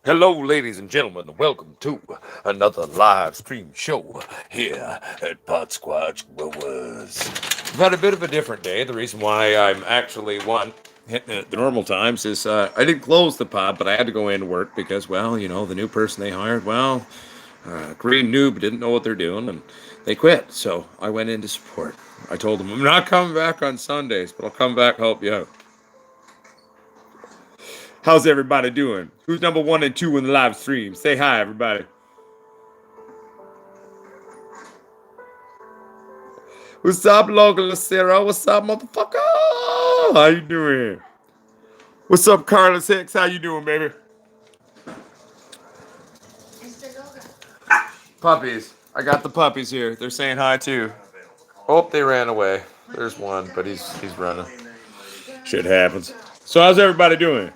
Hello, ladies and gentlemen, and welcome to another live stream show here at Pot Squatch Growers. We've had a bit of a different day. The reason why I'm actually hitting it at the normal times is I didn't close the pod, but I had to go in to work because, well, the new person they hired, green noob didn't know what they're doing and they quit. So I went in to support. I told them I'm not coming back on Sundays, but I'll come back and help you out. How's everybody doing? Who's number 1 and 2 in the live stream? Say hi, everybody. What's up, local Sarah? What's up, motherfucker? How you doing? What's up, Carlos Hicks? How you doing, baby? Puppies. I got the puppies here. They're saying hi too. Oh, they ran away. There's one, but he's running. Shit happens. So how's everybody doing?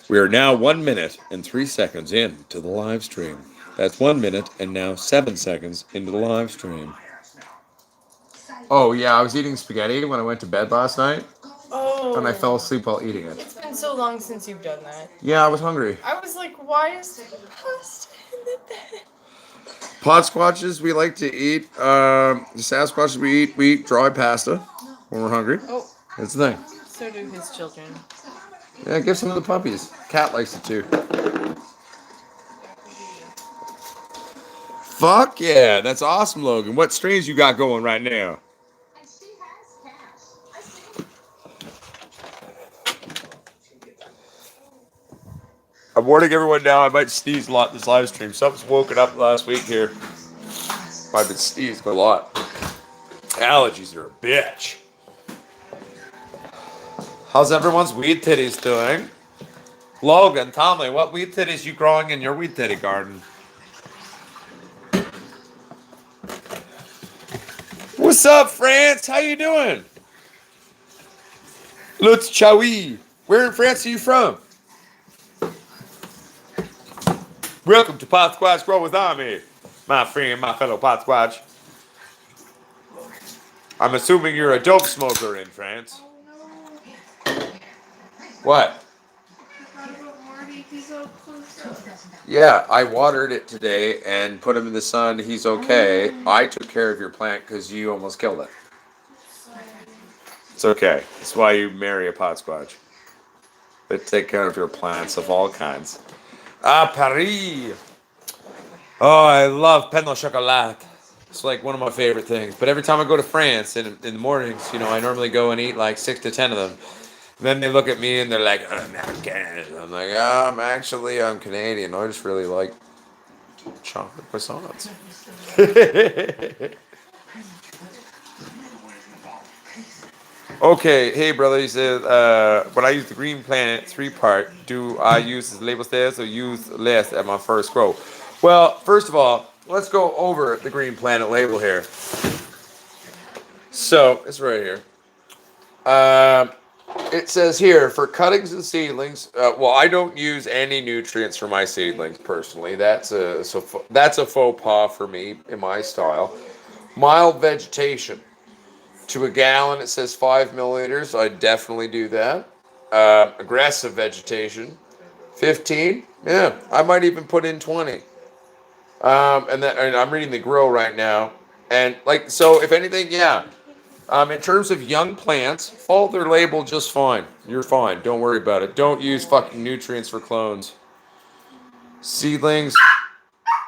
We are now 1 minute and 3 seconds into the live stream. That's 1 minute and now 7 seconds into the live stream. Oh yeah, I was eating spaghetti when I went to bed last night. Oh. And I fell asleep while eating it. It's been so long since you've done that. Yeah, I was hungry. I was like, why is there pasta in the bed? Pot squatches, we like to eat. The Sasquatches, we eat dry pasta when we're hungry. Oh. That's the thing. So do his children. Yeah, give some of the puppies. Cat likes it too. Fuck yeah, that's awesome, Logan. What streams you got going right now? I'm warning everyone now, I might sneeze a lot this live stream. Something's woken up last week here. I've been sneezing a lot. Allergies are a bitch. How's everyone's weed titties doing? Logan, tell me, what weed titties you growing in your weed titty garden? What's up, France? How you doing? Lutz Chowie. Where in France are you from? Welcome to Pot Squatch Growers Army, my friend, my fellow Pot Squatch. I'm assuming you're a dope smoker in France. What? Yeah, I watered it today and put him in the sun. He's okay. I took care of your plant because you almost killed it. It's okay. That's why you marry a pot squatch. They take care of your plants of all kinds. Ah, Paris. Oh, I love pain au chocolat. It's like one of my favorite things. But every time I go to France in the mornings, I normally go and eat like 6 to 10 of them. And then they look at me and they're like, I'm American. I'm like, I'm Canadian. I just really like chocolate croissants. Okay, hey brother, he says, when I use the Green Planet 3-part, do I use as label status or use less at my first grow? Well, first of all, let's go over the Green Planet label here. So, it's right here. It says here, for cuttings and seedlings, I don't use any nutrients for my seedlings personally. That's a faux pas for me in my style. Mild vegetation. To a gallon, it says 5 milliliters. I definitely do that. Aggressive vegetation, 15. Yeah, I might even put in 20. And I'm reading the grow right now, and so if anything, yeah. In terms of young plants, follow their label just fine. You're fine. Don't worry about it. Don't use fucking nutrients for clones. Seedlings,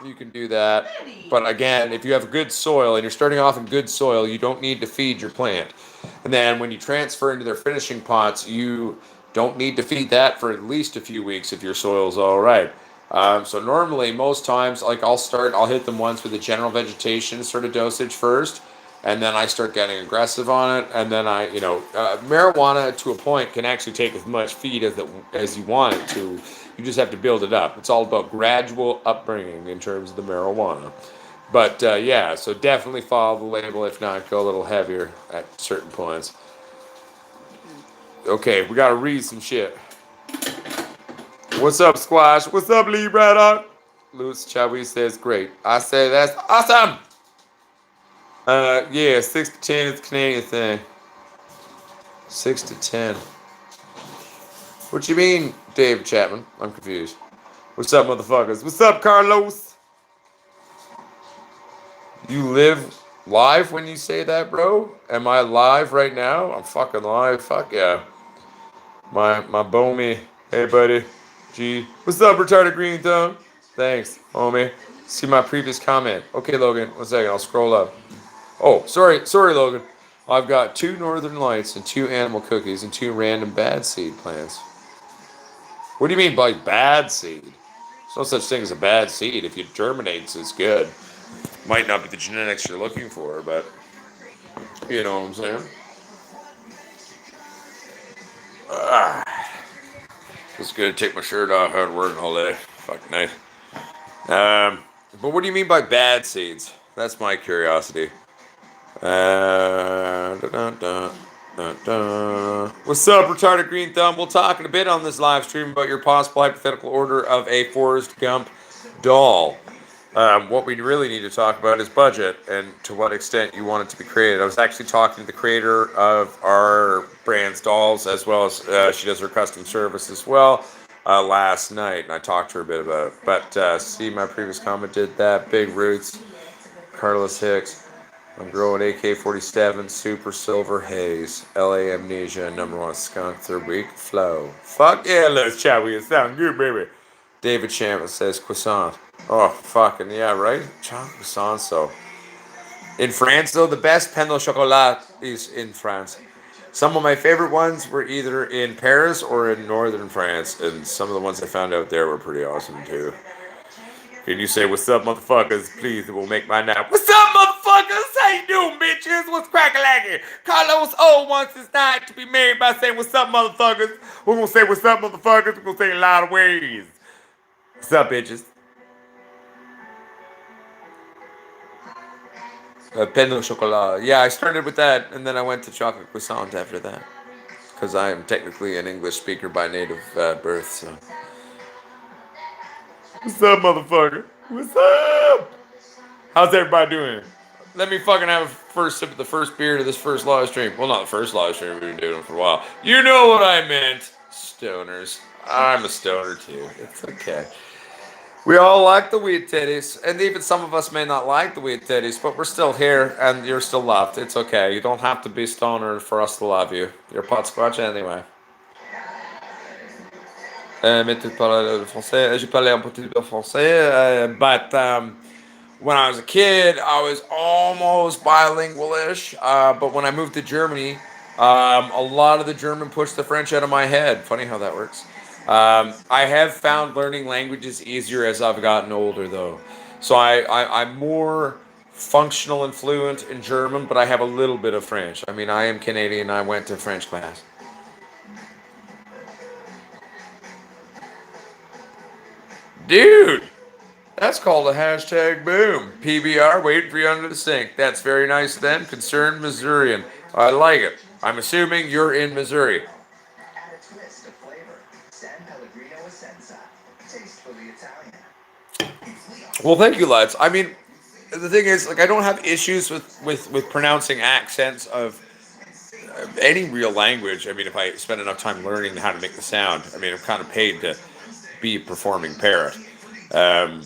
you can do that. But again, if you have good soil and you're starting off in good soil, you don't need to feed your plant. And then when you transfer into their finishing pots, you don't need to feed that for at least a few weeks if your soil's all right. So normally, most times, I'll hit them once with a general vegetation sort of dosage first, and then I start getting aggressive on it, and then marijuana to a point can actually take as much feed as you want it to. You just have to build it up. It's all about gradual upbringing in terms of the marijuana. But yeah, so definitely follow the label. If not, go a little heavier at certain points. Okay, we gotta read some shit. What's up, Squash? What's up, Lee Braddock? Louis Chawi says, great. I say that's awesome. Yeah, 6 to 10 is the Canadian thing. 6 to 10. What you mean, Dave Chapman? I'm confused. What's up, motherfuckers? What's up, Carlos? You live live when you say that, bro? Am I live right now? I'm fucking live. Fuck yeah. My bomie. Hey, buddy. G. What's up, retarded green thumb? Thanks, homie. See my previous comment. Okay, Logan. 1 second. I'll scroll up. Oh, sorry, Logan. I've got 2 Northern Lights and 2 animal cookies and 2 random bad seed plants. What do you mean by bad seed? There's no such thing as a bad seed. If it germinates, it's good. Might not be the genetics you're looking for, but you know what I'm saying? It's good to take my shirt off out working all day. Fucking nice. But what do you mean by bad seeds? That's my curiosity. Dun, dun, dun. What's up, retarded green thumb? We'll talk in a bit on this live stream about your possible hypothetical order of a Forrest Gump doll. What we really need to talk about is budget and to what extent you want it to be created. I was actually talking to the creator of our brand's dolls, as well as she does her custom service as well, last night, and I talked to her a bit about it. But see, my previous comment did that. Big Roots, Carlos Hicks. I'm growing AK-47, Super Silver Haze, LA Amnesia, #1 skunk, 3rd week, flow. Fuck yeah, let's chat with you. Sound good, baby. David Chambliss says croissant. Oh, fucking yeah, right? Chocolate croissant, so. In France, though, the best pain au chocolat is in France. Some of my favorite ones were either in Paris or in northern France, and some of the ones I found out there were pretty awesome, too. Can you say, what's up, motherfuckers? Please, it will make my night. What's up, motherfuckers? How you doing, bitches? What's crackalacking? Carlos O wants his night to be made by saying, what's up, motherfuckers? We're going to say, what's up, motherfuckers? We're going to say it in a lot of ways. What's up, bitches? Pain au chocolat. Yeah, I started with that, and then I went to chocolate croissant after that. Because I am technically an English speaker by native birth, so. What's up, motherfucker? What's up? How's everybody doing? Let me fucking have a first sip of the first beer to this first live stream. Well, not the first live stream, we've been doing it for a while. You know what I meant. Stoners. I'm a stoner too. It's okay. We all like the weed titties, and even some of us may not like the weed titties, but we're still here, and you're still loved. It's okay. You don't have to be stoner for us to love you. You're pot squatch anyway. Mais tu parles le français. J'ai parlé un petit peu français, but when I was a kid, I was almost bilingual-ish. But when I moved to Germany, a lot of the German pushed the French out of my head. Funny how that works. I have found learning languages easier as I've gotten older, though. So I'm more functional and fluent in German, but I have a little bit of French. I mean, I am Canadian. I went to French class. Dude, that's called a hashtag boom. PBR, waiting for you under the sink. That's very nice then. Concerned Missourian. I like it. I'm assuming you're in Missouri. Well, thank you, lads. I mean, the thing is, like, I don't have issues with pronouncing accents of any real language. I mean, if I spend enough time learning how to make the sound, I mean, I'm kind of paid to be a performing parrot. And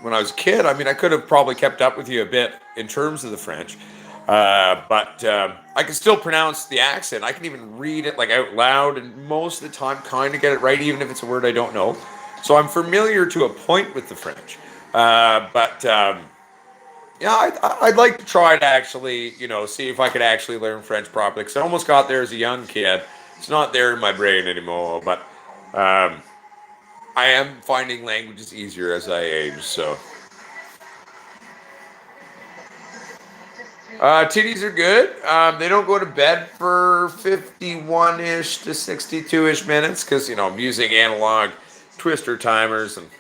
when I was a kid, I mean, I could have probably kept up with you a bit in terms of the French, but I can still pronounce the accent. I can even read it like out loud, and most of the time, kind of get it right, even if it's a word I don't know. So I'm familiar to a point with the French, but yeah, I'd like to try to actually, see if I could actually learn French properly. Because I almost got there as a young kid. It's not there in my brain anymore, but I am finding languages easier as I age, so. Titties are good. They don't go to bed for 51-ish to 62-ish minutes because, I'm using analog twister timers and,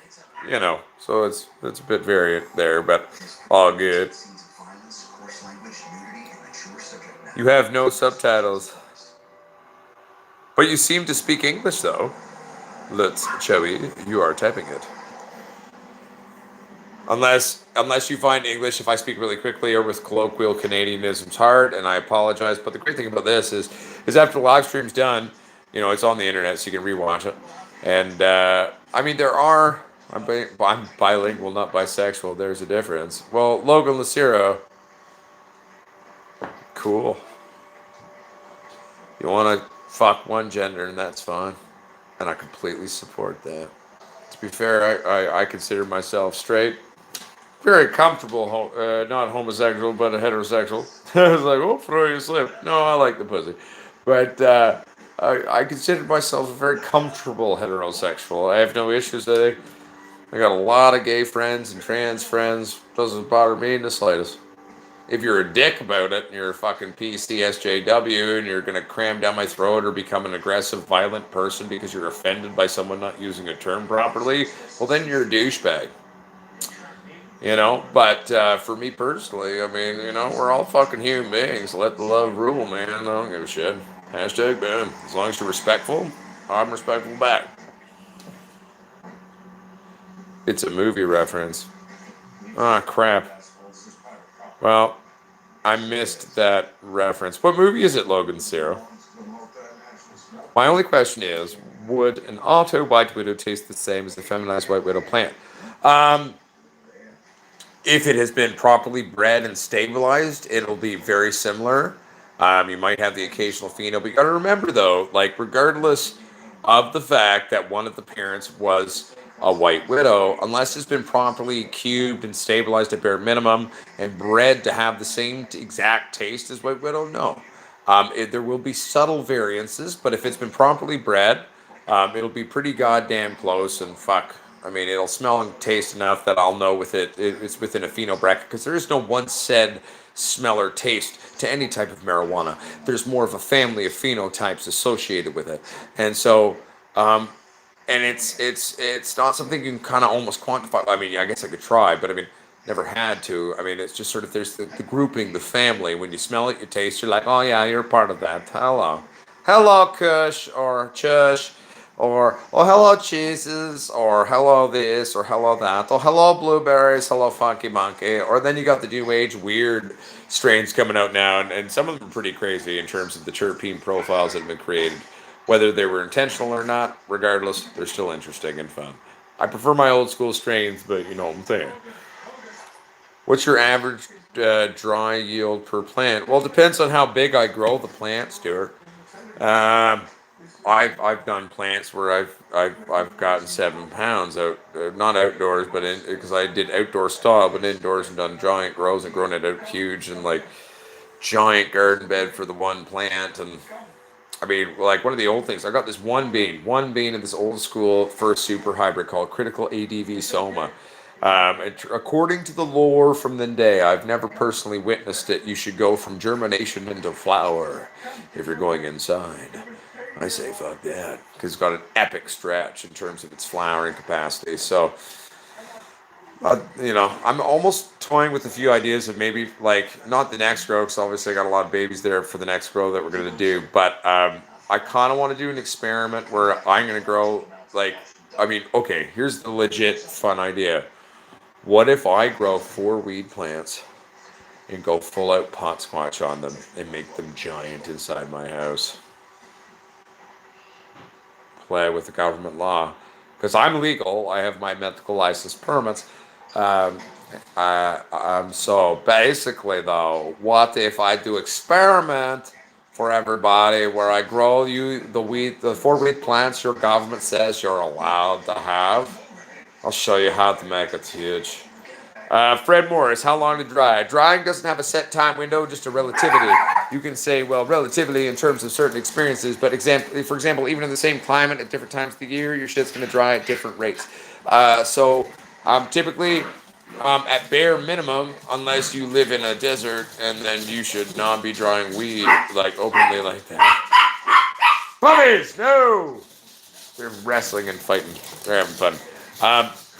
so it's a bit variant there, but all good. You have no subtitles. But you seem to speak English, though. Let's, Joey, you are typing it. Unless you find English, if I speak really quickly or with colloquial Canadianisms hard, and I apologize. But the great thing about this is after the live stream's done, it's on the internet, so you can rewatch it. And I mean, there are. I'm bilingual, not bisexual. There's a difference. Well, Logan Lucero, cool. You want to fuck one gender, and that's fine. And I completely support that. To be fair, I consider myself straight. Very comfortable, not homosexual, but a heterosexual. I was like, oh, throw you slip. No, I like the pussy. But I consider myself a very comfortable heterosexual. I have no issues with it. I got a lot of gay friends and trans friends. Doesn't bother me in the slightest. If you're a dick about it and you're a fucking PCSJW and you're going to cram down my throat or become an aggressive, violent person because you're offended by someone not using a term properly, well, then you're a douchebag. But for me personally, I mean, we're all fucking human beings. Let the love rule, man. I don't give a shit. Hashtag boom. As long as you're respectful, I'm respectful back. It's a movie reference. Ah, crap. Well, I missed that reference. What movie is it, Logan Zero? My only question is, would an auto white widow taste the same as the feminized white widow plant? Um, if it has been properly bred and stabilized, it'll be very similar. You might have the occasional pheno, but you got to remember though, like regardless of the fact that one of the parents was a white widow, unless it's been properly cubed and stabilized at bare minimum and bred to have the same exact taste as white widow, no. There will be subtle variances, but if it's been properly bred, it'll be pretty goddamn close. And fuck, I mean, it'll smell and taste enough that I'll know it's within a pheno bracket because there is no one said smell or taste to any type of marijuana. There's more of a family of phenotypes associated with it, and so. And it's not something you can kind of almost quantify. I mean, I guess I could try, but I mean, never had to. I mean, it's just sort of there's the grouping, the family. When you smell it, you taste, you're like, oh yeah, you're part of that. Hello, hello, Kush or Chush, or oh hello cheeses, or hello this, or hello that, oh hello blueberries, hello funky monkey. Or then you got the new age weird strains coming out now, and some of them are pretty crazy in terms of the terpene profiles that have been created. Whether they were intentional or not, regardless, they're still interesting and fun. I prefer my old school strains, but you know what I'm saying. What's your average dry yield per plant? Well, it depends on how big I grow the plant, Stuart. Um, I've done plants where I've gotten 7 pounds out, not outdoors, but in because I did outdoor style, but indoors and done giant grows and grown it out huge and like giant garden bed for the one plant. And I mean, like one of the old things, I got this one bean of this old school first super hybrid called Critical ADV Soma. According to the lore from the day, I've never personally witnessed it. You should go from germination into flower if you're going inside. I say fuck that because it's got an epic stretch in terms of its flowering capacity. So I'm almost toying with a few ideas of maybe like not the next grow because obviously I got a lot of babies there for the next grow that we're gonna do. But I kind of want to do an experiment where I'm gonna grow like I mean, okay, here's the legit fun idea. What if I grow 4 weed plants and go full out pot squatch on them and make them giant inside my house? Play with the government law because I'm legal. I have my medical license permits. Um, so basically, though, what if I do experiment for everybody where I grow you the 4 weed plants your government says you're allowed to have? I'll show you how to make it huge. Fred Morris, how long to dry? Drying doesn't have a set time window, just a relativity. You can say, well, relatively in terms of certain experiences, but for example, even in the same climate at different times of the year, your shit's going to dry at different rates. Typically, at bare minimum, unless you live in a desert, and then you should not be drying weed like openly like that. Puppies, no! They're wrestling and fighting. They're having fun.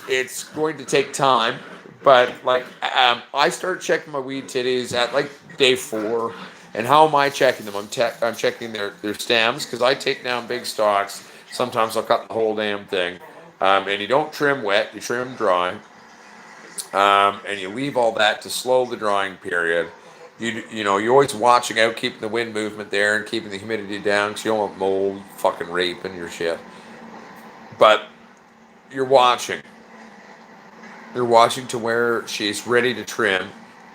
It's going to take time, but like I start checking my weed titties at like day 4. And how am I checking them? I'm checking their stems because I take down big stalks. Sometimes I'll cut the whole damn thing. And you don't trim wet, you trim dry. And you leave all that to slow the drying period. You're always watching out, keeping the wind movement there and keeping the humidity down because you don't want mold fucking raping your shit. But you're watching. You're watching to where she's ready to trim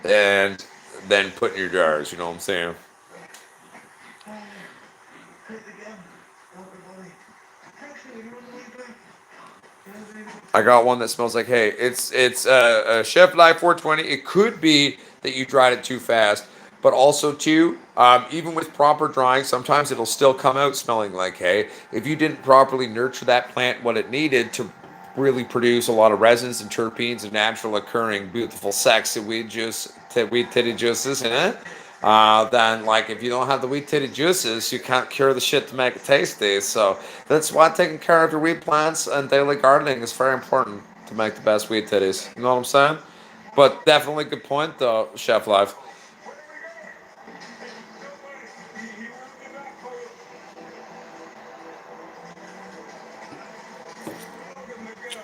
and then put in your jars. You know what I'm saying? I got one that smells like hay. It's a Chef Life 420. It could be that you dried it too fast, but also too, even with proper drying, sometimes it'll still come out smelling like hay if you didn't properly nurture that plant what it needed to really produce a lot of resins and terpenes and natural occurring beautiful sexy weed juice, weed titty juices in it. Then like if you don't have the weed titty juices, you can't cure the shit to make it tasty. So that's why taking care of your weed plants and daily gardening is very important to make the best weed titties. You know what I'm saying? But definitely good point though, Chef Life.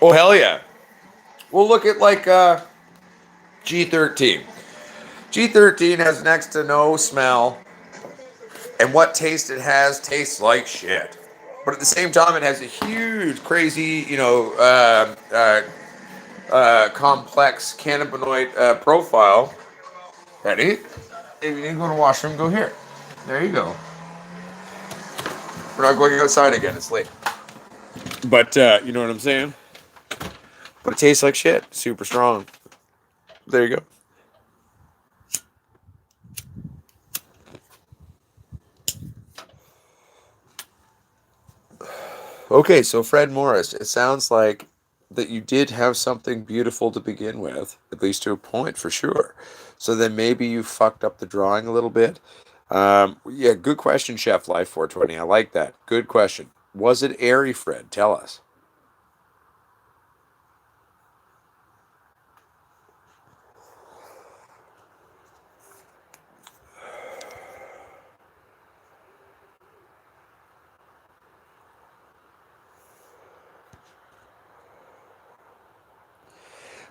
Oh hell yeah. We'll look at like G13. G13 has next to no smell, and what taste it has tastes like shit. But at the same time, it has a huge, crazy, complex cannabinoid profile. Ready? If you need to go to the washroom, go here. There you go. We're not going outside again. It's late. But you know what I'm saying? But it tastes like shit. Super strong. There you go. Okay, so Fred Morris, it sounds like that you did have something beautiful to begin with, at least to a point for sure. So then maybe you fucked up the drawing a little bit. Yeah, good question, Chef Life 420. I like that. Good question. Was it airy, Fred? Tell us.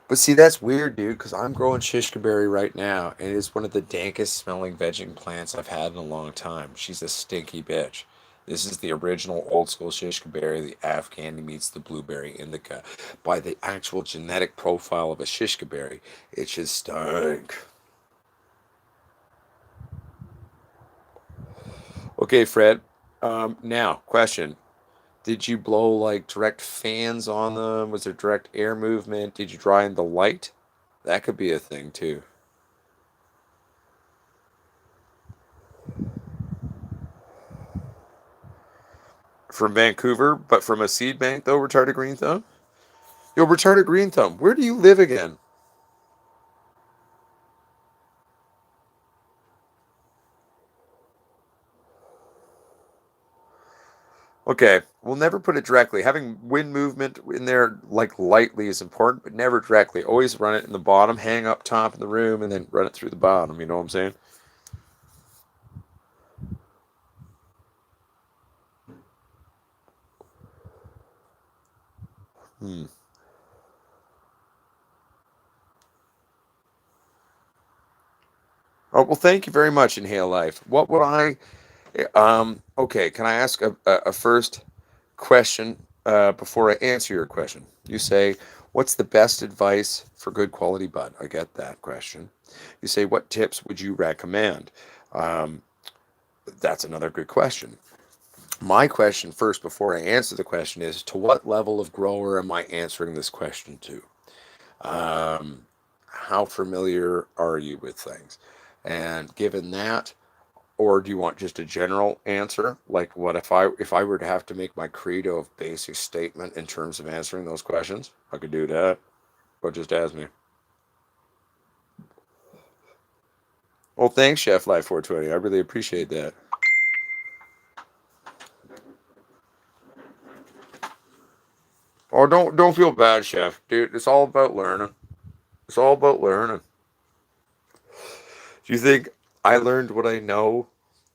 But see, that's weird, dude, because I'm growing shishkaberry right now, and it's one of the dankest smelling vegging plants I've had in a long time. She's a stinky bitch. This is the original old school shishkaberry, the Afghani meets the blueberry indica. By the actual genetic profile of a shishkaberry, it should stink. Okay, Fred. Now, question. Did you blow like direct fans on them? Was there direct air movement? Did you dry in the light? That could be a thing too. From Vancouver, but from a seed bank though, retarded green thumb? Yo, retarded green thumb, where do you live again? Okay, we'll never put it directly. Having wind movement in there like lightly is important, but never directly. Always run it in the bottom, hang up top in the room, and then run it through the bottom. You know what I'm saying? Hmm. Oh well, thank you very much, Inhale Life. What would I? Okay, can I ask a first question before I answer your question? You say, what's the best advice for good quality bud? I get that question. You say, what tips would you recommend? Um, that's another good question. My question first, before I answer the question, is to what level of grower am I answering this question to? Um, how familiar are you with things? And given that, or do you want just a general answer? Like what if I were to have to make my credo of basic statement in terms of answering those questions? I could do that. But just ask me. Well, thanks, Chef Life 420. I really appreciate that. Oh, don't feel bad, Chef. Dude, it's all about learning. It's all about learning. Do you think I learned what I know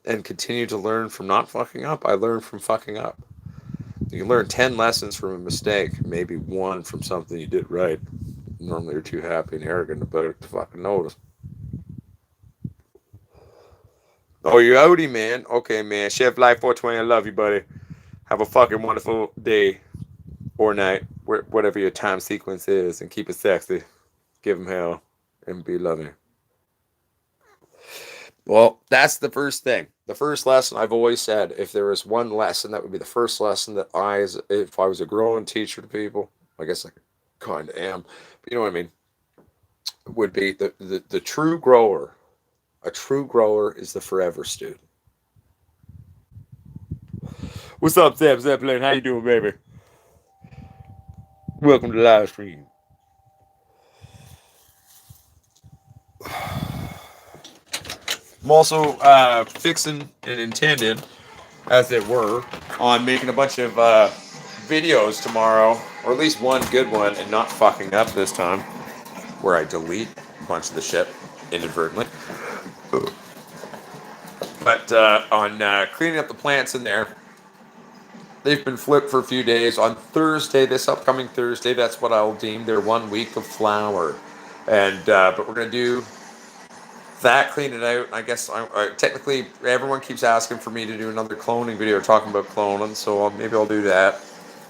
and continue to learn from not fucking up? I learned from fucking up. You can learn 10 lessons from a mistake, maybe one from something you did right. Normally you're too happy and arrogant about it to fucking notice. Oh, you outie, man. Okay, man. Chef Life 420, I love you, buddy. Have a fucking wonderful day or night, whatever your time sequence is, and keep it sexy. Give them hell and be loving. Well, that's the first thing. The first lesson I've always said, if there was one lesson, that would be the first lesson that if I was a growing teacher to people, I guess I kind of am, but you know what I mean, would be the true grower. A true grower is the forever student. What's up, Sam Zeppelin? How you doing, baby? Welcome to Livestream. I'm also fixing and intending, as it were, on making a bunch of videos tomorrow, or at least one good one, and not fucking up this time, where I delete a bunch of the shit inadvertently. But on cleaning up the plants in there, they've been flipped for a few days. On Thursday, this upcoming Thursday, that's what I'll deem their 1 week of flower. And but we're gonna do that, clean it out. I guess technically everyone keeps asking for me to do another cloning video, talking about cloning. So maybe I'll do that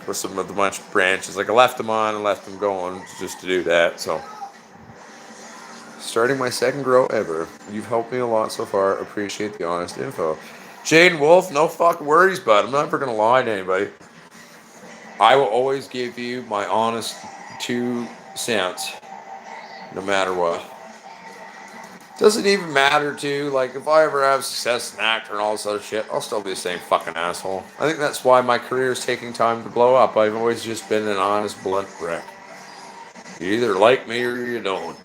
with some of the bunch of branches. Like I left them on and left them going just to do that. So starting my second grow ever. You've helped me a lot so far. Appreciate the honest info. Jane Wolf, no fucking worries, bud. I'm never gonna lie to anybody. I will always give you my honest 2 cents, no matter what. Doesn't even matter too. Like if I ever have success as an actor and all this other shit, I'll still be the same fucking asshole. I think that's why my career is taking time to blow up. I've always just been an honest, blunt prick. You either like me or you don't.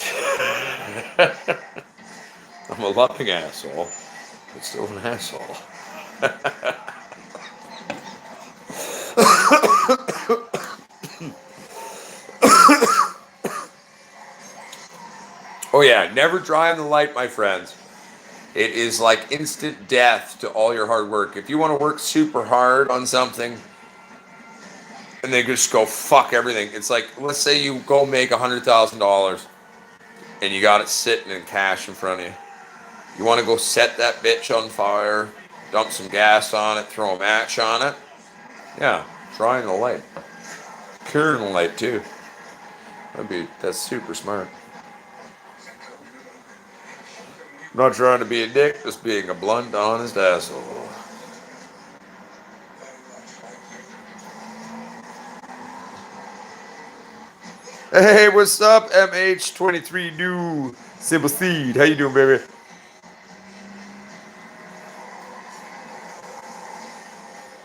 I'm a loving asshole, but still an asshole. Oh yeah, never dry in the light, my friends. It is like instant death to all your hard work. If you want to work super hard on something and then just go fuck everything, it's like, let's say you go make $100,000 and you got it sitting in cash in front of you. You want to go set that bitch on fire, dump some gas on it, throw a match on it. Yeah, dry in the light. Cure in the light too. That's super smart. I'm not trying to be a dick, just being a blunt, honest asshole. Hey, what's up, MH23 New Simple Seed? How you doing, baby?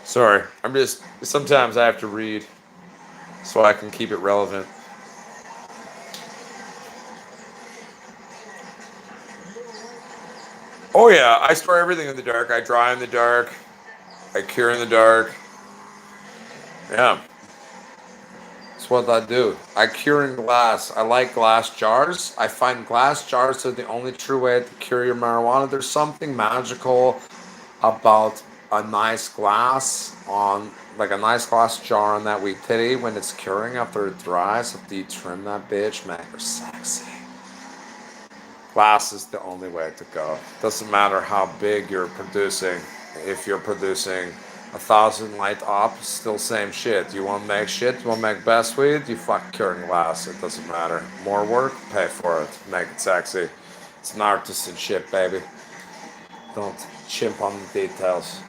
Sorry, sometimes I have to read so I can keep it relevant. Oh yeah, I store everything in the dark. I dry in the dark. I cure in the dark. Yeah. That's what I do. I cure in glass. I like glass jars. I find glass jars are the only true way to cure your marijuana. There's something magical about a nice glass like a nice glass jar on that weed titty when it's curing after it dries. After you trim that bitch, make her sexy. Glass is the only way to go. Doesn't matter how big you're producing. If you're producing 1,000 light up, still same shit. You want to make shit? You want to make best weed? You fuck curing glass. It doesn't matter. More work? Pay for it. Make it sexy. It's an artisan shit, baby. Don't chimp on the details.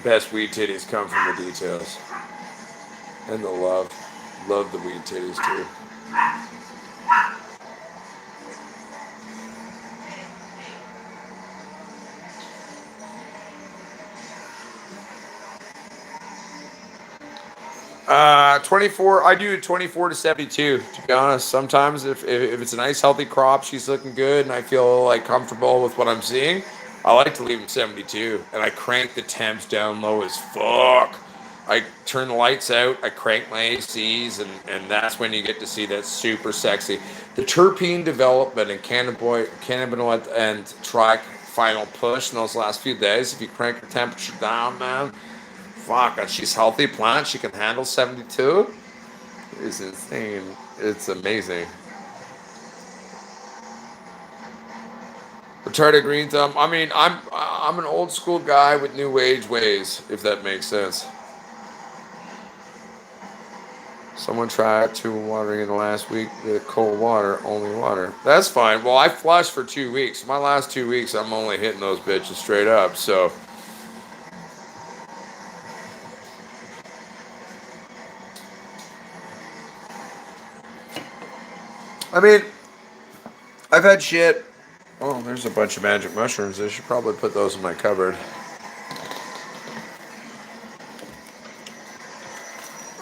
Best weed titties come from the details. And the love. Love the weed titties too. 24. I do 24 to 72. To be honest, sometimes if it's a nice healthy crop, she's looking good, and I feel like comfortable with what I'm seeing, I like to leave them 72, and I crank the temps down low as fuck. I turn the lights out, I crank my ACs, and that's when you get to see that super sexy. The terpene development in cannabinoid and track final push in those last few days. If you crank the temperature down, man. Fuck, and she's healthy plant. She can handle 72. It's insane. It's amazing. Retarded green thumb. I mean, I'm an old school guy with new age ways, if that makes sense. Someone tried to watering in the last week with cold water, only water. That's fine. Well, I flushed for 2 weeks. My last 2 weeks, I'm only hitting those bitches straight up. So, I mean, I've had shit. Oh, there's a bunch of magic mushrooms. I should probably put those in my cupboard.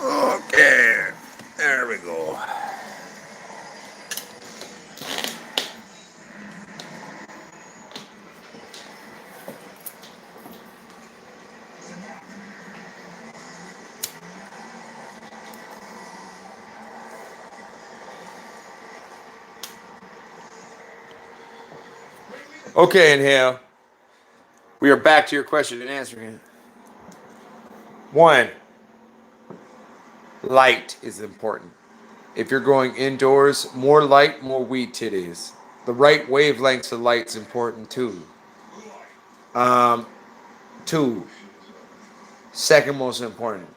Okay, there we go. Okay, inhale. We are back to your question and answering it. One, light is important. If you're going indoors, more light, more weed titties. The right wavelengths of light's important too. Um, two, second most important.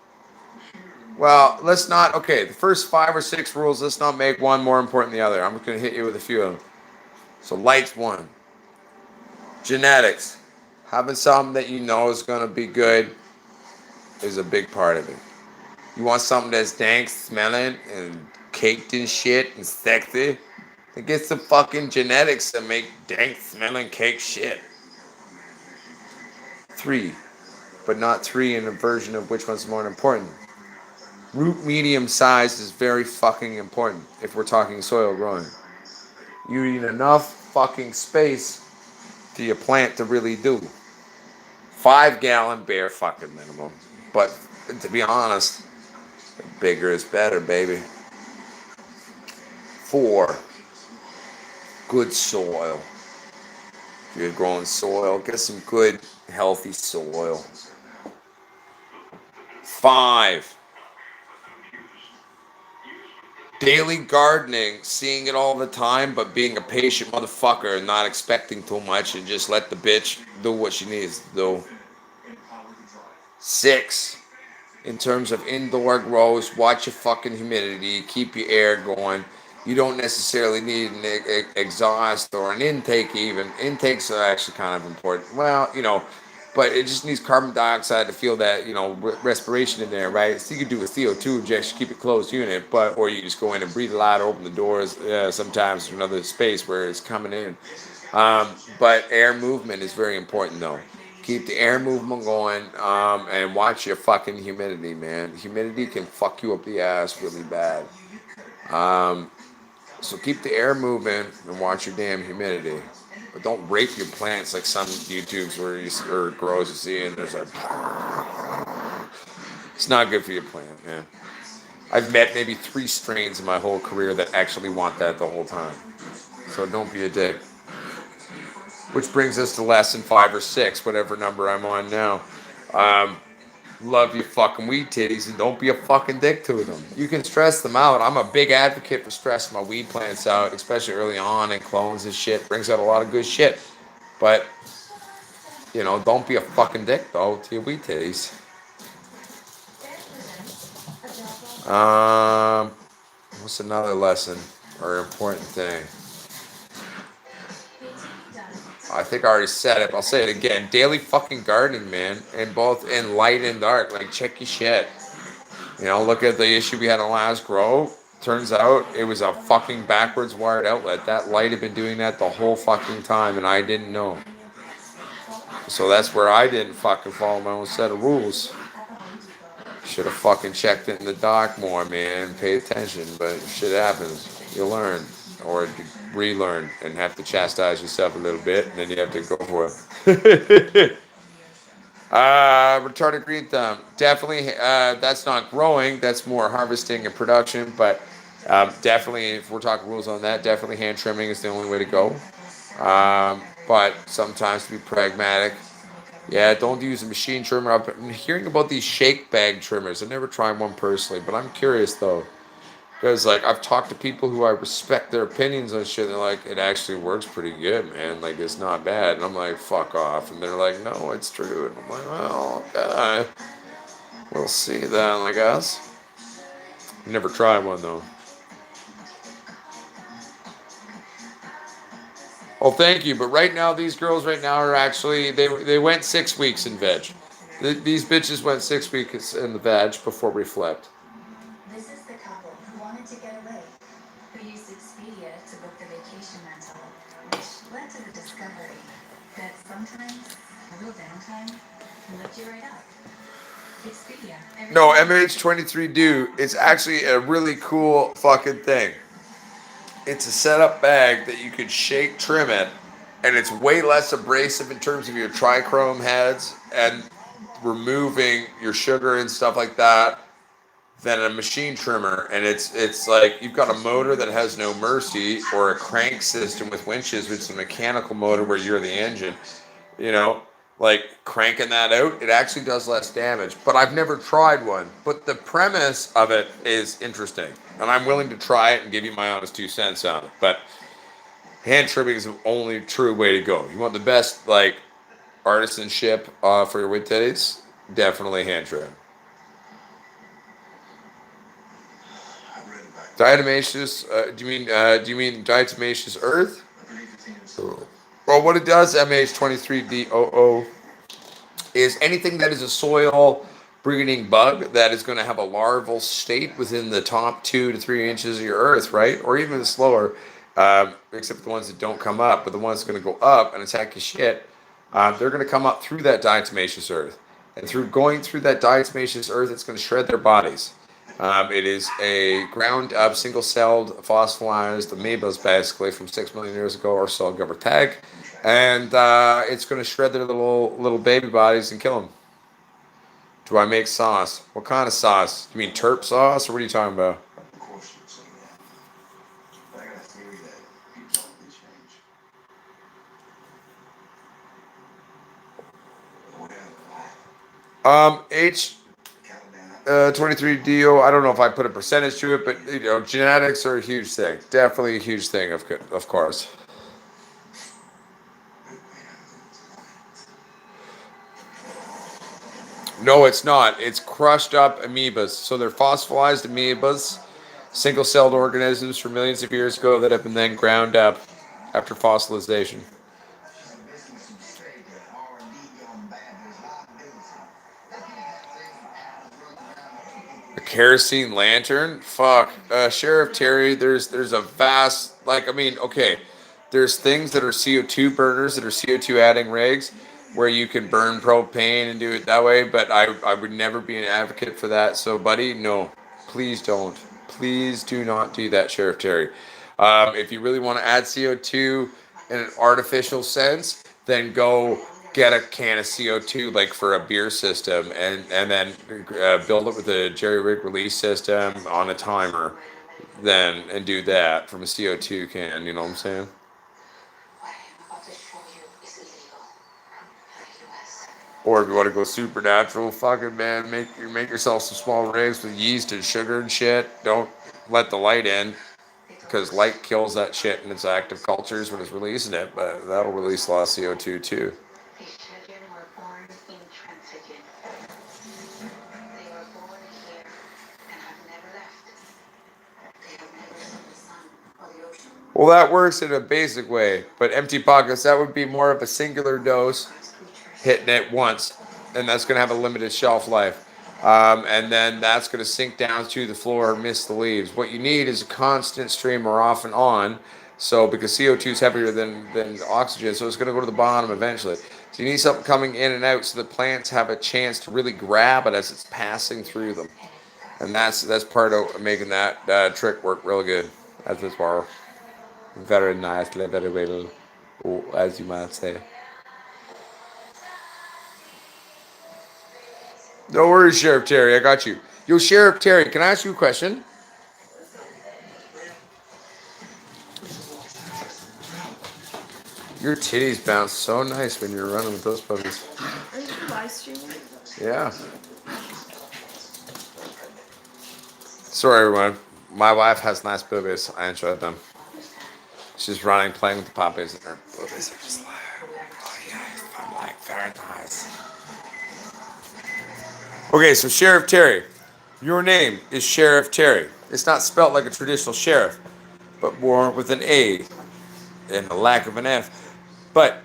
Well, let's not. Okay, the first 5 or 6 rules. Let's not make one more important than the other. I'm just gonna hit you with a few of them. So light's one. Genetics. Having something that you know is gonna be good is a big part of it. You want something that's dank smelling and caked and shit and sexy? Then get some fucking genetics that make dank smelling cake shit. Three, but not three in a version of which one's more important. Root medium size is very fucking important if we're talking soil growing. You need enough fucking space for your plant to really do. 5 gallon bare fucking minimum. But to be honest, bigger is better, baby. 4, good soil. If you're growing soil, get some good, healthy soil. 5, daily gardening, seeing it all the time, but being a patient motherfucker and not expecting too much and just let the bitch do what she needs to do. 6, in terms of indoor grows, watch your fucking humidity, keep your air going. You don't necessarily need an exhaust or an intake even. Intakes are actually kind of important. Well, but it just needs carbon dioxide to feel that, respiration in there, right? So you could do a CO2 injection, keep it closed unit, or you just go in and breathe a lot, open the doors, sometimes to another space where it's coming in. But air movement is very important though. Keep the air movement going, and watch your fucking humidity, man. Humidity can fuck you up the ass really bad. Um, so keep the air moving and watch your damn humidity. But don't rape your plants like some YouTubes or grows you see, and there's like, it's not good for your plant, man. I've met maybe 3 strains in my whole career that actually want that the whole time. So don't be a dick. Which brings us to lesson 5 or 6, whatever number I'm on now. Um, Love your fucking weed titties and don't be a fucking dick to them. You can stress them out. I'm a big advocate for stressing my weed plants out, especially early on, and clones and shit. Brings out a lot of good shit. But, don't be a fucking dick, though, to your weed titties. Um, what's another lesson or important thing? I think I already said it, but I'll say it again. Daily fucking gardening, man. And both in light and dark. Like, check your shit. Look at the issue we had on last grow. Turns out it was a fucking backwards wired outlet. That light had been doing that the whole fucking time, and I didn't know. So that's where I didn't fucking follow my own set of rules. Should have fucking checked it in the dark more, man. Pay attention, but shit happens. You learn, or relearn, and have to chastise yourself a little bit, and then you have to go for it. Retarded green thumb. Definitely, that's not growing. That's more harvesting and production. But definitely, if we're talking rules on that, definitely hand trimming is the only way to go. But sometimes to be pragmatic, yeah, don't use a machine trimmer. I've been hearing about these shake bag trimmers. I've never tried one personally, but I'm curious though. Because like I've talked to people who I respect their opinions on shit, and they're like, it actually works pretty good, man. Like it's not bad. And I'm like, fuck off. And they're like, no, it's true. And I'm like, well, okay. We'll see then, I guess. Never tried one though. Oh, thank you. But right now, these girls right now are actually they went 6 weeks in veg. These bitches went 6 weeks in the veg before we flipped. This is the couple who wanted to get away, who used Expedia to book the vacation rental, which led to the discovery that sometimes a little downtime can lift you right up. Expedia. No, MH23 do. It's actually a really cool fucking thing. It's a setup bag that you could shake, trim it, and it's way less abrasive in terms of your trichrome heads and removing your sugar and stuff like that than a machine trimmer. And it's like you've got a motor that has no mercy, or a crank system with winches, which is a mechanical motor where you're the engine. You know, like cranking that out, it actually does less damage. But I've never tried one. But the premise of it is interesting, and I'm willing to try it and give you my honest 2 cents on it. But hand trimming is the only true way to go. You want the best like artisanship for your wood titties? Definitely hand trim. Diatomaceous. Do you mean diatomaceous earth? Well, what it does, MH23DOO, is anything that is a soil breeding bug that is going to have a larval state within the top 2 to 3 inches of your earth, right? Or even slower, except the ones that don't come up, but the ones that are going to go up and attack your shit, they're going to come up through that diatomaceous earth. And through going through that diatomaceous earth, it's going to shred their bodies. It is a ground up, single celled, fossilized amoebas basically from 6 million years ago or so, give or take. And it's going to shred their little baby bodies and kill them. Do I make sauce? What kind of sauce? You mean terp sauce, or what are you talking about? H23DO, I don't know if I put a percentage to it, but you know, genetics are a huge thing. Definitely a huge thing, of course. No, it's not. It's crushed up amoebas. So they're fossilized amoebas, single-celled organisms from millions of years ago that have been then ground up after fossilization. A kerosene lantern? Fuck. Sheriff Terry, there's a vast, like, I mean, okay, there's things that are CO2 burners that are CO2 adding rigs where you can burn propane and do it that way, but I would never be an advocate for that. So, buddy, no, please don't. Please do not do that, Sheriff Terry. If you really want to add CO2 in an artificial sense, then go get a can of CO2 like for a beer system and then build it with a jerry rig release system on a timer then and do that from a CO2 can, you know what I'm saying? Or if you want to go supernatural, fucking man, make yourself some small rigs with yeast and sugar and shit. Don't let the light in because light kills that shit in its active cultures when it's releasing it, but that'll release a lot of CO2 too. Well, that works in a basic way, but empty pockets, that would be more of a singular dose, hitting it once, and that's going to have a limited shelf life. And then that's going to sink down to the floor, miss the leaves. What you need is a constant stream or off and on, so because CO2 is heavier than oxygen, so it's going to go to the bottom eventually. So you need something coming in and out so the plants have a chance to really grab it as it's passing through them. And that's part of making that trick work real good. That's as far. Very nicely, very well, as you might say. No worries, Sheriff Terry. I got you. Yo, Sheriff Terry, can I ask you a question? Your titties bounce so nice when you're running with those puppies. Are you live streaming? Yeah. Sorry, everyone. My wife has nice boobies. I enjoy them. She's running, playing with the puppies, and her boobies are just like, oh yeah, I'm like, very nice. Okay, so Sheriff Terry. Your name is Sheriff Terry. It's not spelt like a traditional sheriff, but more with an A and a lack of an F. But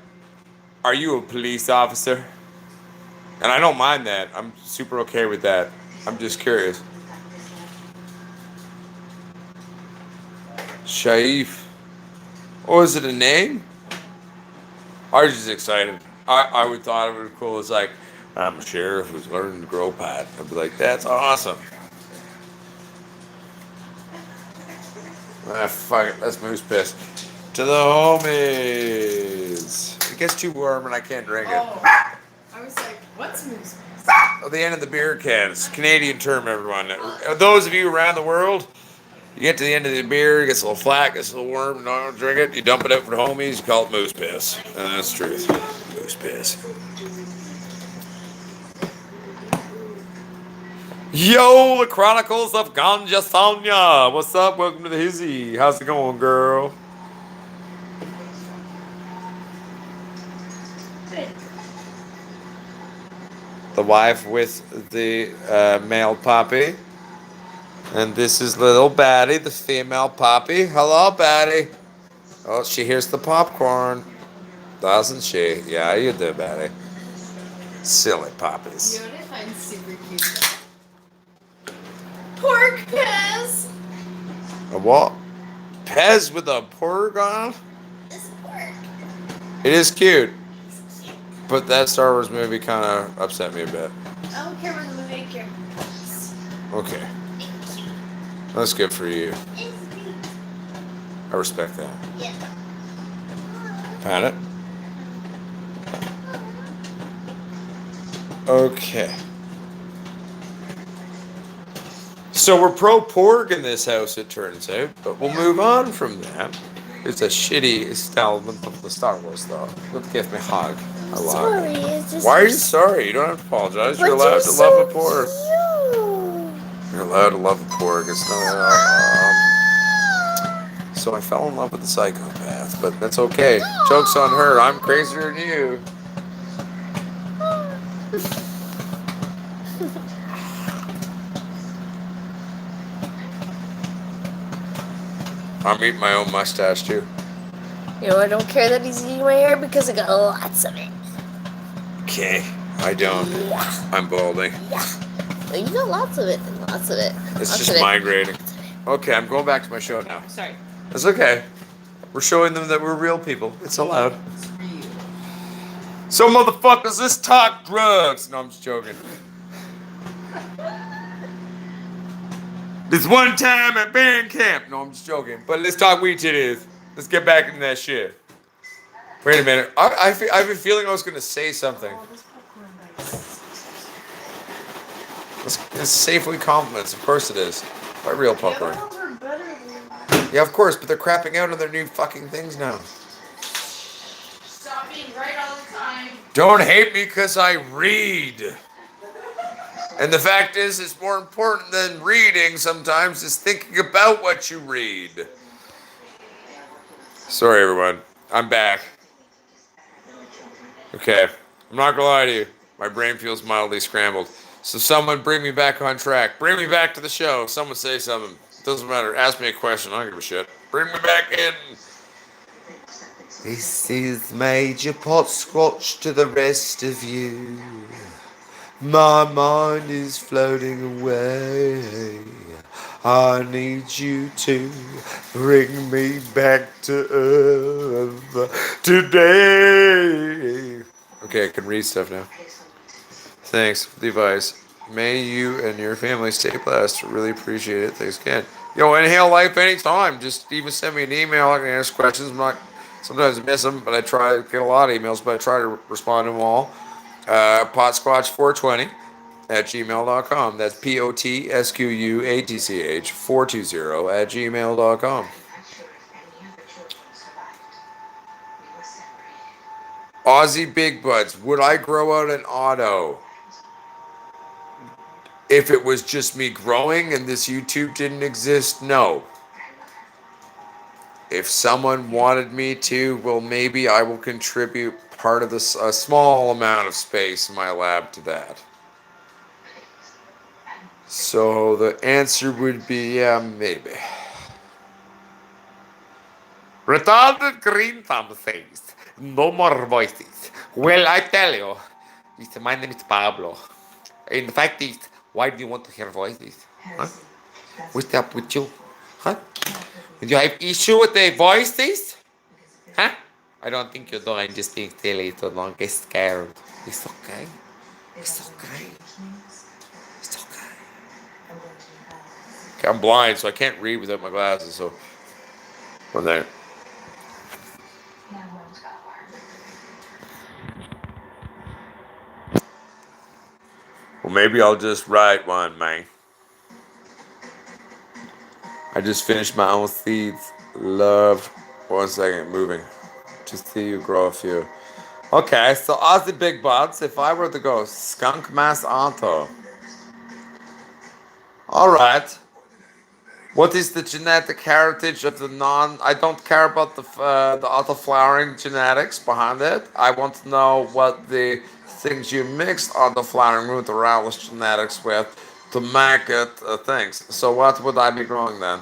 are you a police officer? And I don't mind that. I'm super okay with that. I'm just curious. Shaif. Oh, is it a name? I was just excited. I would thought it would be cool. It's like, I'm a sheriff who's learning to grow pot. I'd be like, that's awesome. Ah, fuck it. Let's moose piss. To the homies. It gets too warm and I can't drink it. Oh, I was like, what's moose? Oh, the end of the beer cans. Canadian term, everyone. Those of you around the world, you get to the end of the beer, it gets a little flat, gets a little warm, you don't drink it, you dump it out for the homies, you call it moose piss. And that's the truth. Moose piss. Yo, the Chronicles of Ganja Sonia. What's up? Welcome to the Hizzy. How's it going, girl? The wife with the male puppy. And this is little Batty, the female puppy. Hello, Batty. Oh, she hears the popcorn. Doesn't she? Yeah, you do, Batty. Silly puppies. You know what I find super cute? Pork piss! A what? Pez with a pork on? It's pork. It is cute. But that Star Wars movie kind of upset me a bit. I don't care what the movie I care. Okay. That's good for you. I respect that. Yeah. Pat it. Okay. So we're pro pork in this house, it turns out, but we'll move on from that. It's a shitty installment of the Star Wars, though. Don't give me a hug. I love Sorry, it. it's just. Why are you sorry? You don't have to apologize. You're But allowed you're to so love the pork. cute. You're allowed to love the pork. It's not. So I fell in love with the psychopath, but that's okay. Joke's on her. I'm crazier than you. I'm eating my own mustache too. You know, I don't care that he's eating my hair because I got lots of it. Okay, I don't. Yeah. I'm balding. Yeah. Well, you got lots of it and lots of it. It's Lots just of it. migrating. Okay, I'm going back to my show now. Sorry. It's okay. We're showing them that we're real people. It's allowed. So motherfuckers, let's talk drugs. No, I'm just joking. This one time at band camp. No, I'm just joking. But let's talk weed titties. Let's get back into that shit. Wait a minute. I've been feeling I was going to say something. It's safely compliments. Of course it is. By real popcorn. Yeah, of course, but they're crapping out on their new fucking things now. Stop being right all the time. Don't hate me because I read. And the fact is, it's more important than reading sometimes is thinking about what you read. Sorry, everyone. I'm back. Okay. I'm not going to lie to you. My brain feels mildly scrambled. So someone bring me back on track. Bring me back to the show. Someone say something. Doesn't matter. Ask me a question. I don't give a shit. Bring me back in. This is Major Potsquatch to the rest of you. My mind is floating away. I need you to bring me back to earth today. Okay, I can read stuff now. Thanks for the advice. May you and your family stay blessed. Really appreciate it. Thanks again. Yo, inhale life anytime. Just even send me an email. I can ask questions. Sometimes I miss them, but I try to get a lot of emails, but I try to respond to them all. Potsquatch420 at gmail.com. That's POTSQUATCH 420 at gmail.com. Aussie Big Butts. Would I grow out an auto? If it was just me growing and this YouTube didn't exist, no. If someone wanted me to, well, maybe I will contribute part of this, a small amount of space in my lab to that. So the answer would be, yeah, maybe. Retarded green thumb says, no more voices. Well, I tell you, my name is Pablo. In fact, why do you want to hear voices? Huh? What's up with you? Huh? Do you have issue with the voices? Huh? I don't think you do. I'm just being silly, so don't get scared. It's okay. It's okay. It's okay. Okay, I'm blind, so I can't read without my glasses. So, from there. Well, maybe I'll just write one, man. I just finished my own seeds. Love. 1 second, moving. To see you grow a few. Okay, so Aussie Big Butts, if I were to go Skunk Mass Auto. Alright. What is the genetic heritage of the non? I don't care about the auto flowering genetics behind it. I want to know what the things you mixed auto flowering ruderalis genetics with to make it things. So what would I be growing then?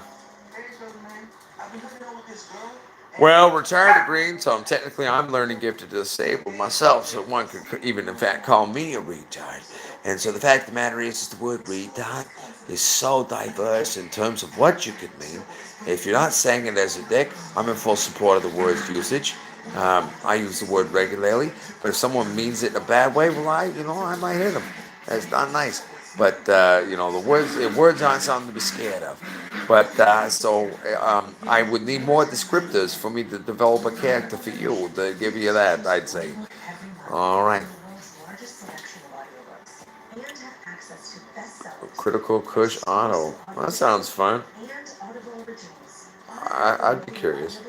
Well, retired to green, so technically I'm learning gifted to disabled myself, so one could even in fact call me a retard. And so the fact of the matter is the word retard is so diverse in terms of what you could mean. If you're not saying it as a dick, I'm in full support of the word's usage. I use the word regularly, but if someone means it in a bad way, well, I might hit them. That's not nice. But the words aren't something to be scared of. But I would need more descriptors for me to develop a character for you to give you that. I'd say. All right. Critical Kush Auto. That sounds fun. I'd be curious.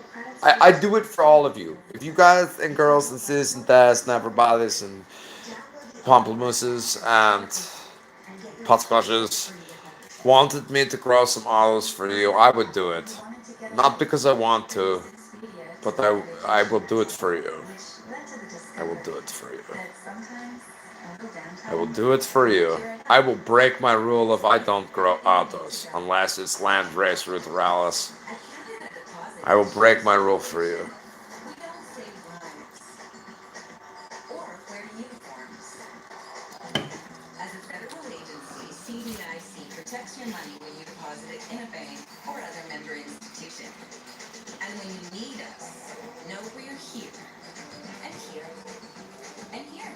I do it for all of you. If you guys and girls and sis and das and everybody's and pamplemousses and potsquashes wanted me to grow some autos for you, I would do it. Not because I want to, but I will do it for you. I will do it for you. I will do it for you. I will break my rule of I don't grow autos unless it's land race ruderalis. I will break my rule for you. As a federal agency, CDIC protects your money when you deposit it in a bank or other member institution. And when you need us, know we're here. And here. And here.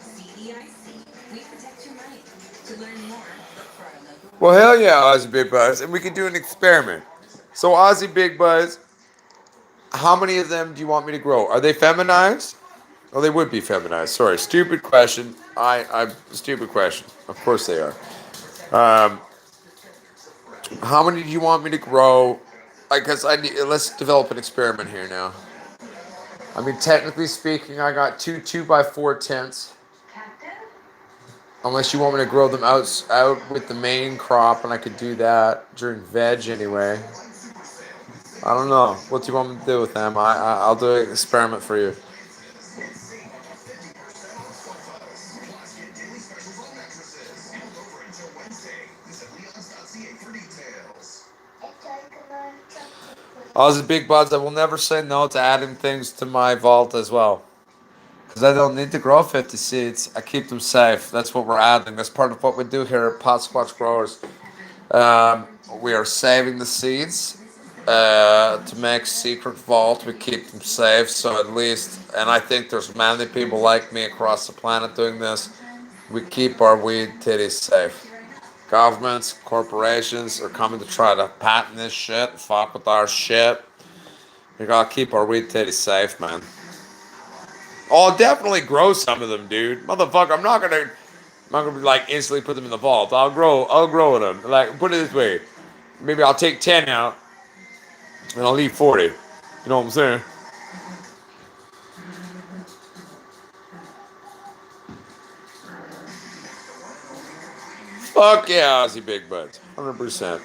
CDIC, we protect your money. To learn more, look for our local... Well, hell yeah, Aussie Big Buzz. And we can do an experiment. So, Aussie Big Buzz, how many of them do you want me to grow? Are they feminized? Oh, they would be feminized. Sorry, stupid question. Stupid question. Of course they are. Um, how many do you want me to grow? Because let's develop an experiment here now. I mean, technically speaking, I got two 2x4 tents. Unless you want me to grow them out with the main crop, and I could do that during veg anyway. I don't know. What do you want me to do with them? I'll do an experiment for you. Aussie Big Buds, I will never say no to adding things to my vault as well. Because I don't need to grow 50 seeds. I keep them safe. That's what we're adding. That's part of what we do here at Pot Squatch Growers. We are saving the seeds to make secret vault. We keep them safe, so at least, and I think there's many people like me across the planet doing this. We keep our weed titties safe. Governments, corporations are coming to try to patent this shit, fuck with our shit. We gotta keep our weed titties safe, man. Oh, I'll definitely grow some of them, dude. Motherfucker, I'm not gonna be like instantly put them in the vault. I'll grow them. Like, put it this way. Maybe I'll take 10 out and I'll leave 40. You know what I'm saying? Fuck yeah, Aussie Big Buds. 100%.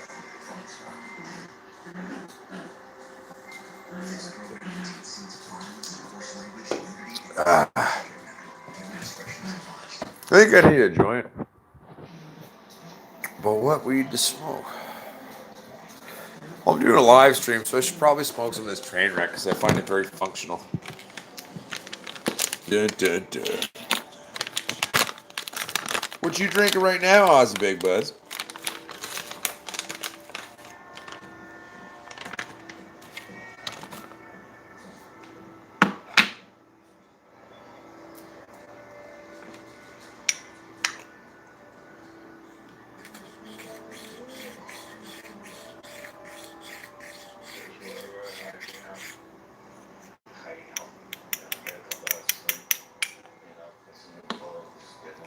I think I need a joint. But what weed to smoke? I'm doing a live stream, so I should probably smoke some of this train wreck because I find it very functional. Dun, dun, dun. What you drinking right now, Aussie Big Buds?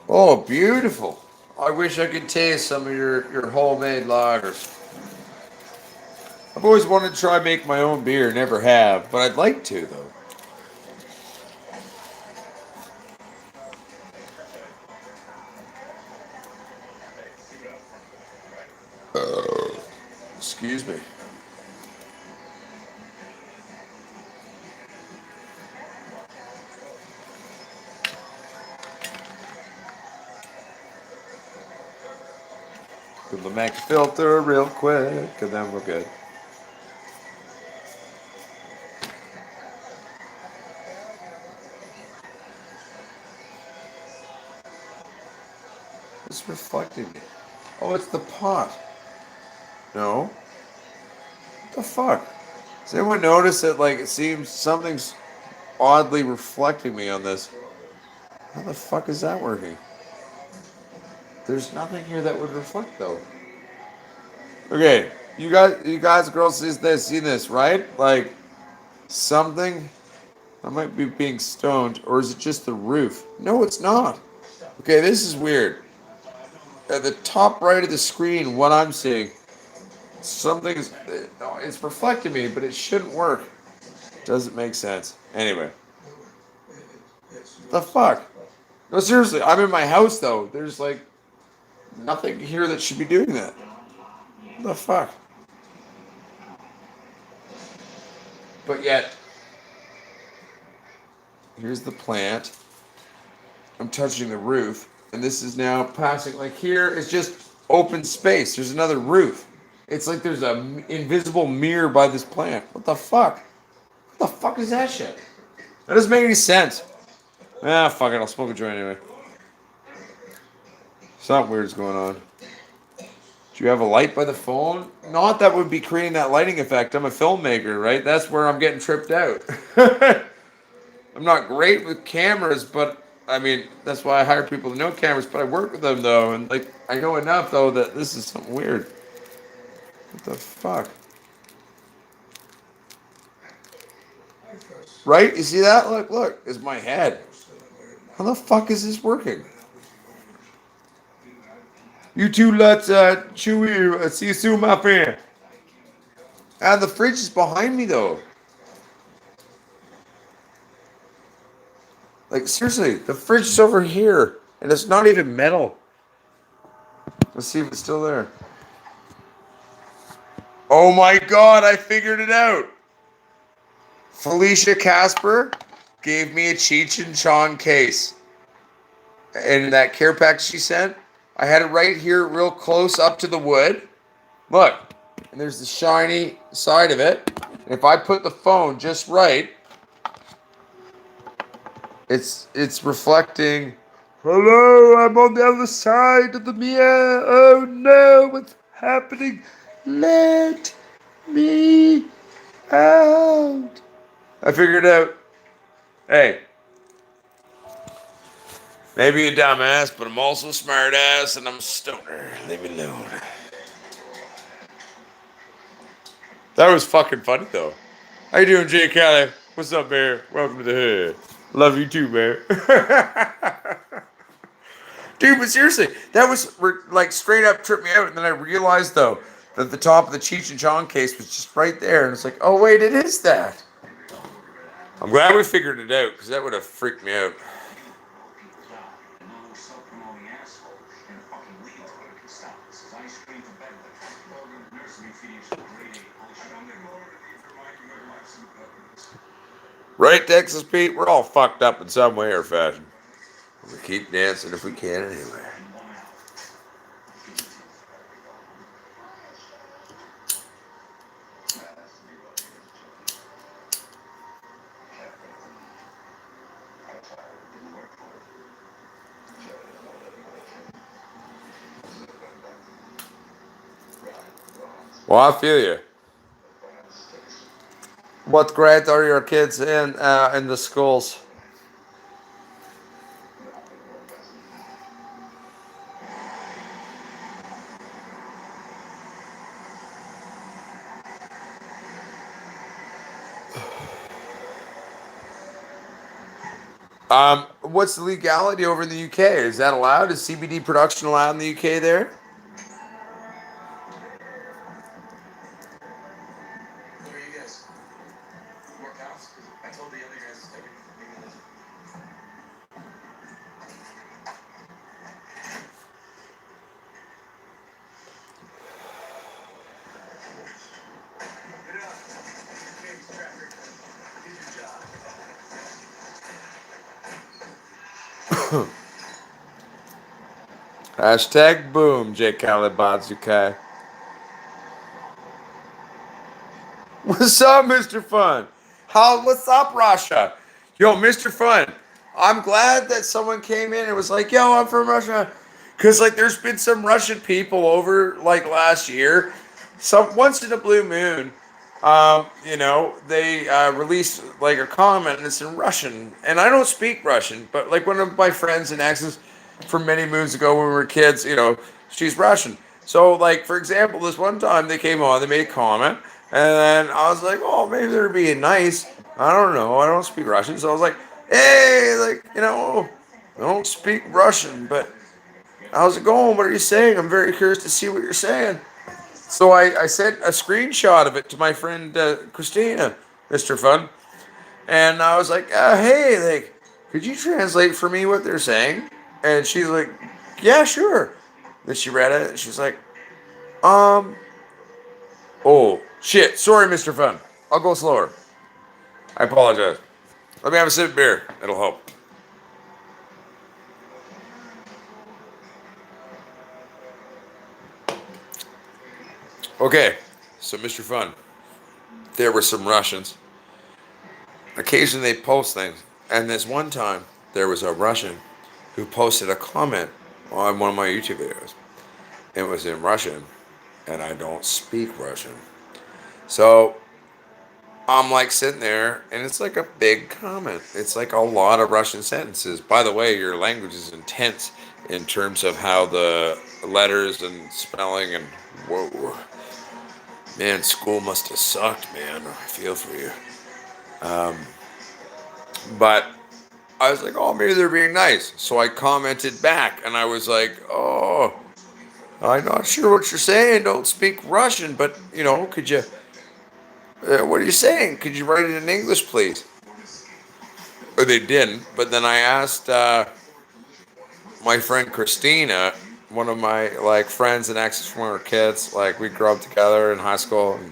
Oh, beautiful. I wish I could taste some of your homemade lagers. I've always wanted to try make my own beer, never have, but I'd like to though. Excuse me. Put the Mac filter real quick, and then we're good. It's reflecting me. Oh, it's the pot. No. What the fuck? Does anyone notice that, like, it seems something's oddly reflecting me on this? How the fuck is that working? There's nothing here that would reflect, though. Okay, you guys, girls, see this, right? Like, something. I might be being stoned, or is it just the roof? No, it's not. Okay, this is weird. At the top right of the screen, what I'm seeing, something is, no, it's reflecting me, but it shouldn't work. Doesn't make sense. Anyway, the fuck? No, seriously, I'm in my house though. There's like nothing here that should be doing that. The fuck? But yet, here's the plant. I'm touching the roof, and this is now passing. Like here is just open space. There's another roof. It's like there's a invisible mirror by this plant. What the fuck? What the fuck is that shit? That doesn't make any sense. Ah, fuck it. I'll smoke a joint anyway. Something weird's going on. Do you have a light by the phone? Not that would be creating that lighting effect. I'm a filmmaker, right? That's where I'm getting tripped out. I'm not great with cameras, but I mean, that's why I hire people to know cameras, but I work with them though, and like I know enough though that this is something weird. What the fuck? Right? You see that? Look, it's my head. How the fuck is this working? You two let's chewy see you soon, my friend. Ah, the fridge is behind me though. Like seriously, the fridge is over here, and it's not even metal. Let's see if it's still there. Oh my god, I figured it out. Felicia Casper gave me a Cheech and Chong case. And that care pack she sent, I had it right here real close up to the wood. Look, and there's the shiny side of it. And if I put the phone just right, it's reflecting. Hello, I'm on the other side of the mirror. Oh no, what's happening? Let me out. I figured it out. Hey, maybe a dumbass, but I'm also a smart ass and I'm a stoner. Leave me alone. That was fucking funny though. How you doing, Jay Kelly? What's up, Bear? Welcome to the hood. Love you too, Bear. Dude, but seriously, that was like straight up tripped me out. And then I realized though that the top of the Cheech and Chong case was just right there, and it's like, oh wait, it is that. I'm glad we figured it out because that would have freaked me out. Right, Texas Pete? We're all fucked up in some way or fashion. We keep dancing if we can anyway. Well, I feel you. What grade are your kids in the schools? What's the legality over in the UK? Is that allowed? Is CBD production allowed in the UK there? Hashtag boom, J. Kalibazukai. What's up, Mr. Fun? What's up, Russia? Yo, Mr. Fun. I'm glad that someone came in and was like, yo, I'm from Russia. Because, like, there's been some Russian people over, like, last year. Once in a blue moon, they released, like, a comment and it's in Russian. And I don't speak Russian, but, like, one of my friends and exes from many moons ago when we were kids, she's Russian. So, like, for example, this one time they came on, they made a comment, and then I was like, oh, maybe they're being nice. I don't know. I don't speak Russian. So I was like, hey, like, I don't speak Russian, but how's it going? What are you saying? I'm very curious to see what you're saying. So I sent a screenshot of it to my friend Christina, Mr. Fun. And I was like, hey, like, could you translate for me what they're saying? And she's like, yeah, sure. Then she read it. And she's like, um, oh, shit. Sorry, Mr. Fun. I'll go slower. I apologize. Let me have a sip of beer. It'll help. Okay, so Mr. Fun, there were some Russians. Occasionally they post things. And this one time, there was a Russian who posted a comment on one of my YouTube videos. It was in Russian, and I don't speak Russian. So I'm like sitting there, and it's like a big comment. It's like a lot of Russian sentences. By the way, your language is intense in terms of how the letters and spelling and whoa, man, school must have sucked, man. I feel for you. But I was like, oh, maybe they're being nice. So I commented back, and I was like, oh, I'm not sure what you're saying. Don't speak Russian, but could you? What are you saying? Could you write it in English, please? Or they didn't. But then I asked my friend Christina, one of my like friends and exes from when we were kids. Like we grew up together in high school. And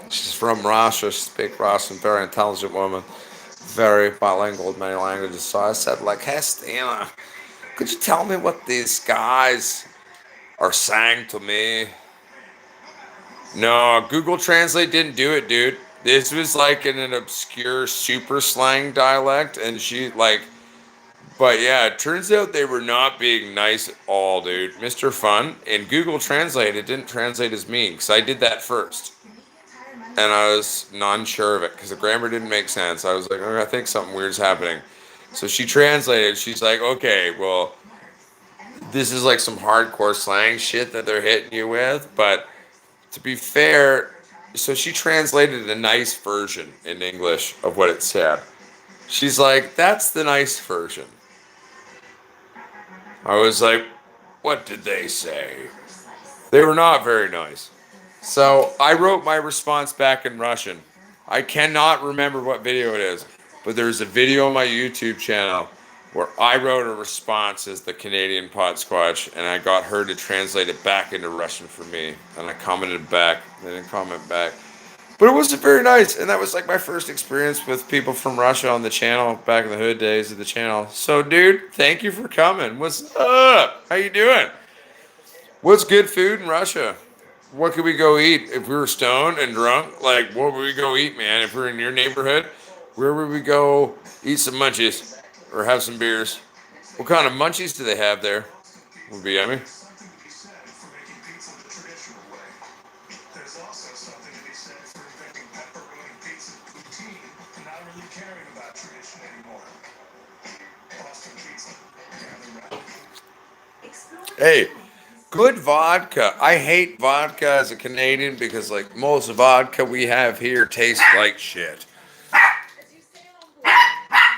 she's from Russia. She speaks Russian. Very intelligent woman. Very bilingual with many languages. So I said, like, hey, Christina, could you tell me what these guys are saying to me? No, Google Translate didn't do it, dude. This was like in an obscure super slang dialect, and but yeah, it turns out they were not being nice at all, dude. Mr. Fun, in Google Translate, it didn't translate as me, because I did that first. And I was not sure of it, because the grammar didn't make sense. I was like, oh, I think something weird's happening. So she translated, she's like, okay, well, this is like some hardcore slang shit that they're hitting you with, but to be fair, so she translated a nice version in English of what it said. She's like, that's the nice version. I was like, what did they say? They were not very nice. So I wrote my response back in Russian. I cannot remember what video it is, but there's a video on my YouTube channel where I wrote a response as the Canadian pot squatch, and I got her to translate it back into Russian for me, and I commented back. They didn't comment back, but it was very nice, and that was like my first experience with people from Russia on the channel back in the hood days of the channel. So, dude, thank you for coming. What's up? How you doing? What's good food in Russia? What could we go eat if we were stoned and drunk? Like, what would we go eat, man? If we're in your neighborhood, where would we go eat some munchies or have some beers? What kind of munchies do they have there? Would be yummy. Hey, good vodka. I hate vodka as a Canadian because, like, most vodka we have here tastes like shit.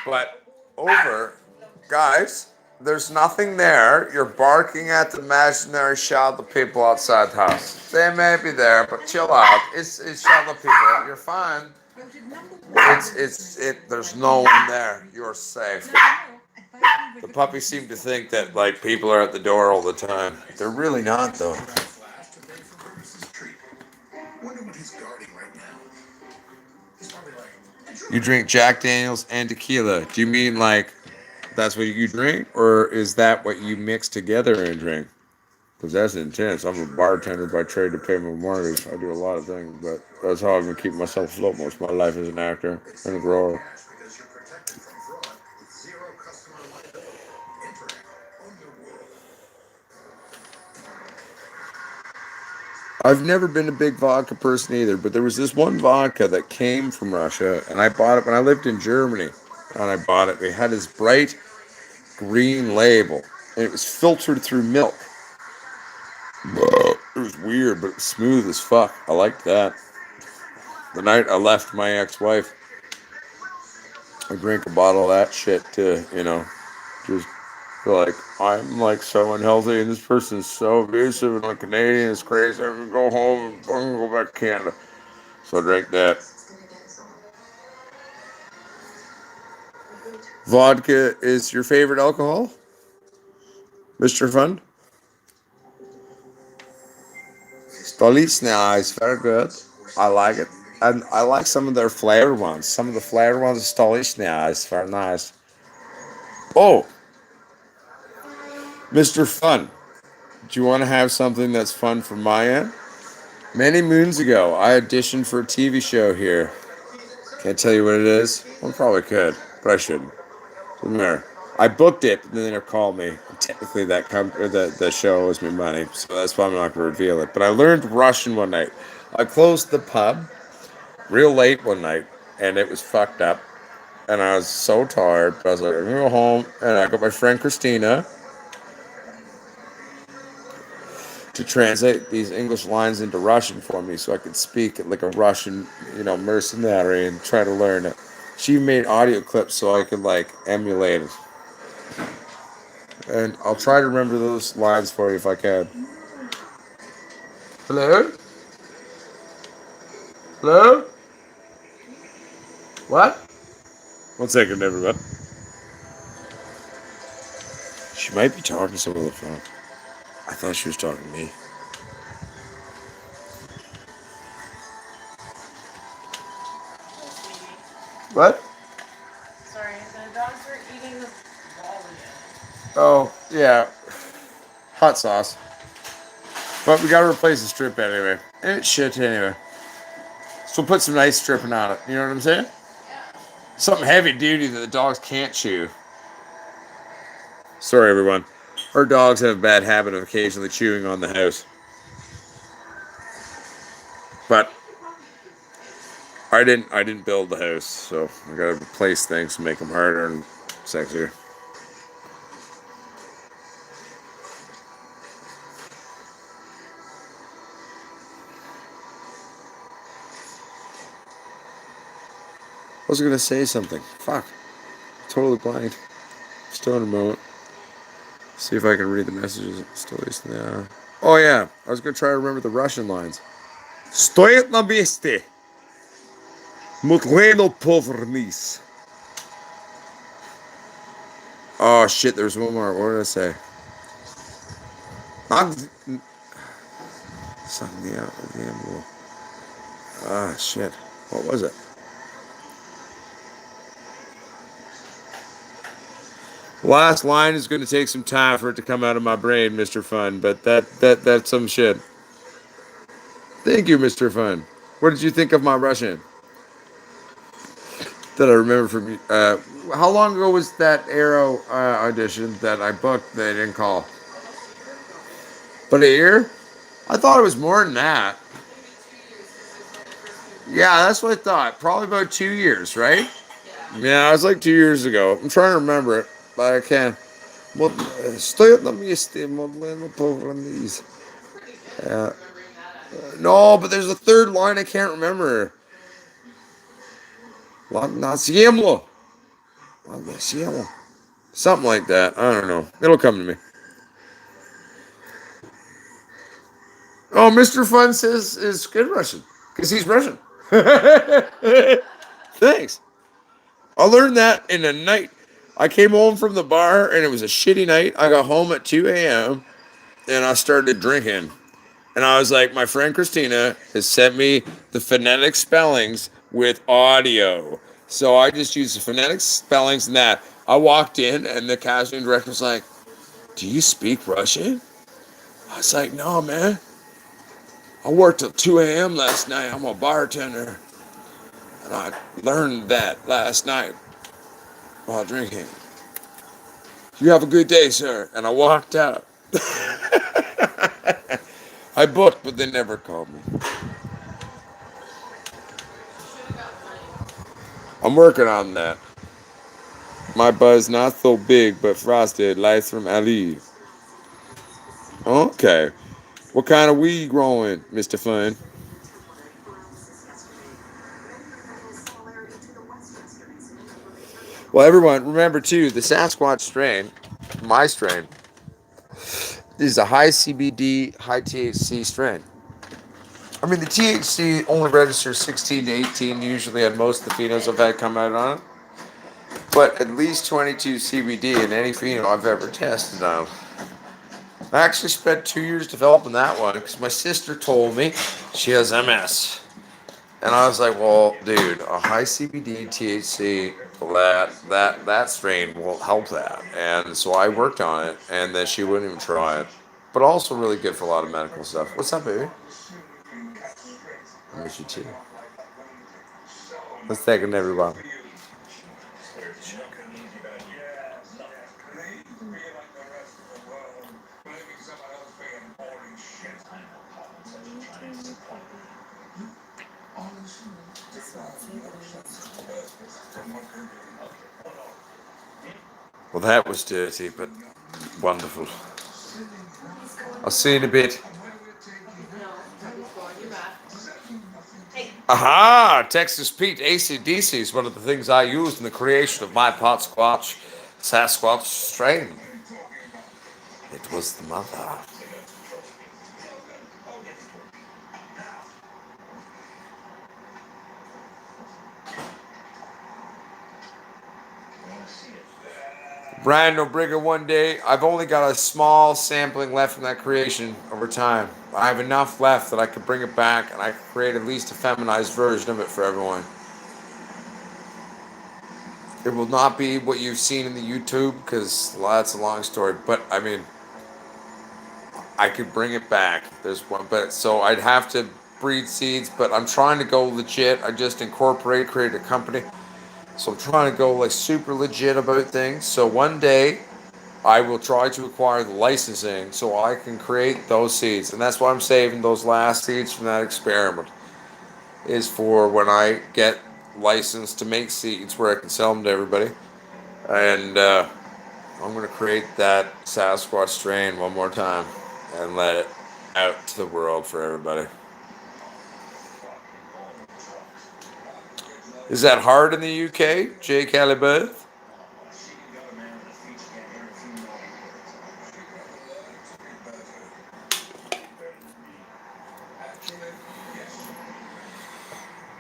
But over, guys, there's nothing there. You're barking at the imaginary shadow people outside the house. They may be there, but chill out. It's shadow people. You're fine. There's no one there. You're safe. The puppies seem to think that like people are at the door all the time. They're really not though. You drink Jack Daniels and tequila. Do you mean like that's what you drink, or is that what you mix together and drink? Because that's intense. I'm a bartender by trade to pay my mortgage. I do a lot of things, but that's how I've been keeping myself afloat most of my life as an actor and a grower. I've never been a big vodka person either, but there was this one vodka that came from Russia, and I bought it when I lived in Germany. And I bought it. It had this bright green label, and it was filtered through milk. It was weird, but it was smooth as fuck. I liked that. The night I left my ex-wife, I drank a bottle of that shit to, just feel like I'm like so unhealthy, and this person's so abusive, and I'm Canadian, it's crazy. I'm gonna go home and I'm gonna go back to Canada. So I drank that. Vodka is your favorite alcohol, Mr. Fun? Stolichnaya is very good. I like it. And I like some of their flavored ones. Some of the flavored ones of Stolichnaya is very nice. Oh, Mr. Fun, do you want to have something that's fun from my end? Many moons ago, I auditioned for a TV show here. Can't tell you what it is. Well, I probably could, but I shouldn't. Doesn't matter. I booked it, and then they called me. Technically, the show owes me money, so that's why I'm not going to reveal it. But I learned Russian one night. I closed the pub real late one night, and it was fucked up. And I was so tired, but I was like, I'm going to go home. And I got my friend Christina to translate these English lines into Russian for me so I could speak it like a Russian, mercenary and try to learn it. She made audio clips so I could like emulate it. And I'll try to remember those lines for you if I can. Hello? Hello? What? 1 second, everyone. She might be talking to someone on the phone. I thought she was talking to me. What? Sorry, the dogs were eating the ball again. Oh, yeah. Hot sauce. But we gotta replace the strip anyway. And it's shit anyway. So we'll put some nice stripping on it. You know what I'm saying? Yeah. Something heavy duty that the dogs can't chew. Sorry, everyone. Our dogs have a bad habit of occasionally chewing on the house. But I didn't build the house, so I gotta replace things to make them harder and sexier. I was gonna say something. Fuck. Totally blind. Still in a moment. See if I can read the messages. Still yeah. Oh yeah. I was gonna try to remember the Russian lines. Стоит на месте. Мутлено повернись. Oh shit, there's one more. What did I say? Ah shit. What was it? Last line is going to take some time for it to come out of my brain, Mr. Fun, but that's some shit. Thank you, Mr. Fun. What did you think of my Russian? That I remember from you. How long ago was that Arrow audition that I booked that I didn't call? But a year? I thought it was more than that. Yeah, that's what I thought. Probably about 2 years, right? Yeah, it was like 2 years ago. I'm trying to remember it, but I can't. Стоят на месте, модлено по-французски. No, but there's a third line I can't remember. На землю. На землю. Something like that. I don't know. It'll come to me. Oh, Mr. Fun says is good Russian because he's Russian. Thanks. I learned that in a night. I came home from the bar and it was a shitty night. I got home at 2 a.m. and I started drinking. And I was like, my friend Christina has sent me the phonetic spellings with audio. So I just used the phonetic spellings and that. I walked in and the casting director was like, do you speak Russian? I was like, no, man. I worked till 2 a.m. last night. I'm a bartender. And I learned that last night while drinking. You have a good day, sir. And I walked out. I booked, but they never called me. I'm working on that. My buzz not so big, but frosted. Lights from Ali. Okay. What kind of weed growing, Mr. Fun? Well, everyone, remember too, the Sasquatch strain, my strain, is a high CBD, high THC strain. I mean, the THC only registers 16 to 18 usually on most of the phenols I've had come out on it, but at least 22 CBD in any phenol I've ever tested on. I actually spent 2 years developing that one because my sister told me she has MS. And I was like, well, dude, a high CBD THC, that strain will help that. And so I worked on it, and then she wouldn't even try it. But also really good for a lot of medical stuff. What's up, baby? I miss you too. Let's take it, everybody. Well, that was dirty, but wonderful. I'll see you in a bit. Aha! Texas Pete AC/DC is one of the things I used in the creation of my pot squatch Sasquatch strain. It was the mother. Brian Nobrigga one day. I've only got a small sampling left from that creation over time. I have enough left that I could bring it back and I could create at least a feminized version of it for everyone. It will not be what you've seen in the YouTube because that's a long story. But I mean, I could bring it back. There's one, but so I'd have to breed seeds. But I'm trying to go legit. I just created a company. So I'm trying to go like super legit about things. So one day I will try to acquire the licensing so I can create those seeds. And that's why I'm saving those last seeds from that experiment. Is for when I get licensed to make seeds where I can sell them to everybody. And I'm going to create that Sasquatch strain one more time and let it out to the world for everybody. Is that hard in the UK, Jay Calibeth?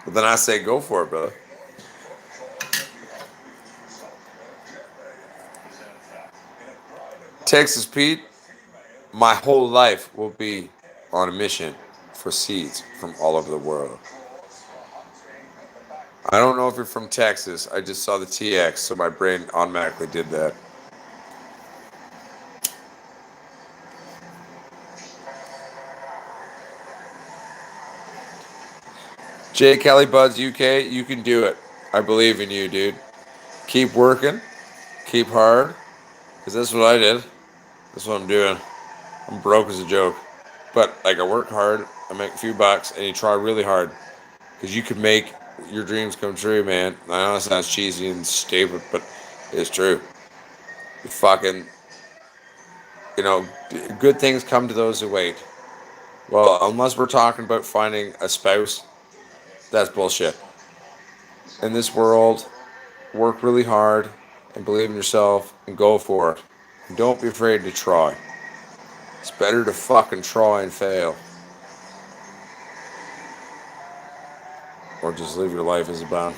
Well, then I say go for it, brother. Texas Pete, my whole life will be on a mission for seeds from all over the world. I don't know if you're from Texas. I just saw the TX, so my brain automatically did that. J. Kelly Buds UK, you can do it. I believe in you, dude. Keep working, keep hard, because that's what I did. That's what I'm doing. I'm broke as a joke. But like I work hard, I make a few bucks, and you try really hard. Because you can make your dreams come true, man. I know it sounds cheesy and stupid, but it's true. You fucking, good things come to those who wait. Well, unless we're talking about finding a spouse, that's bullshit. In this world, work really hard and believe in yourself and go for it. And don't be afraid to try. It's better to fucking try and fail. Or just live your life as a band.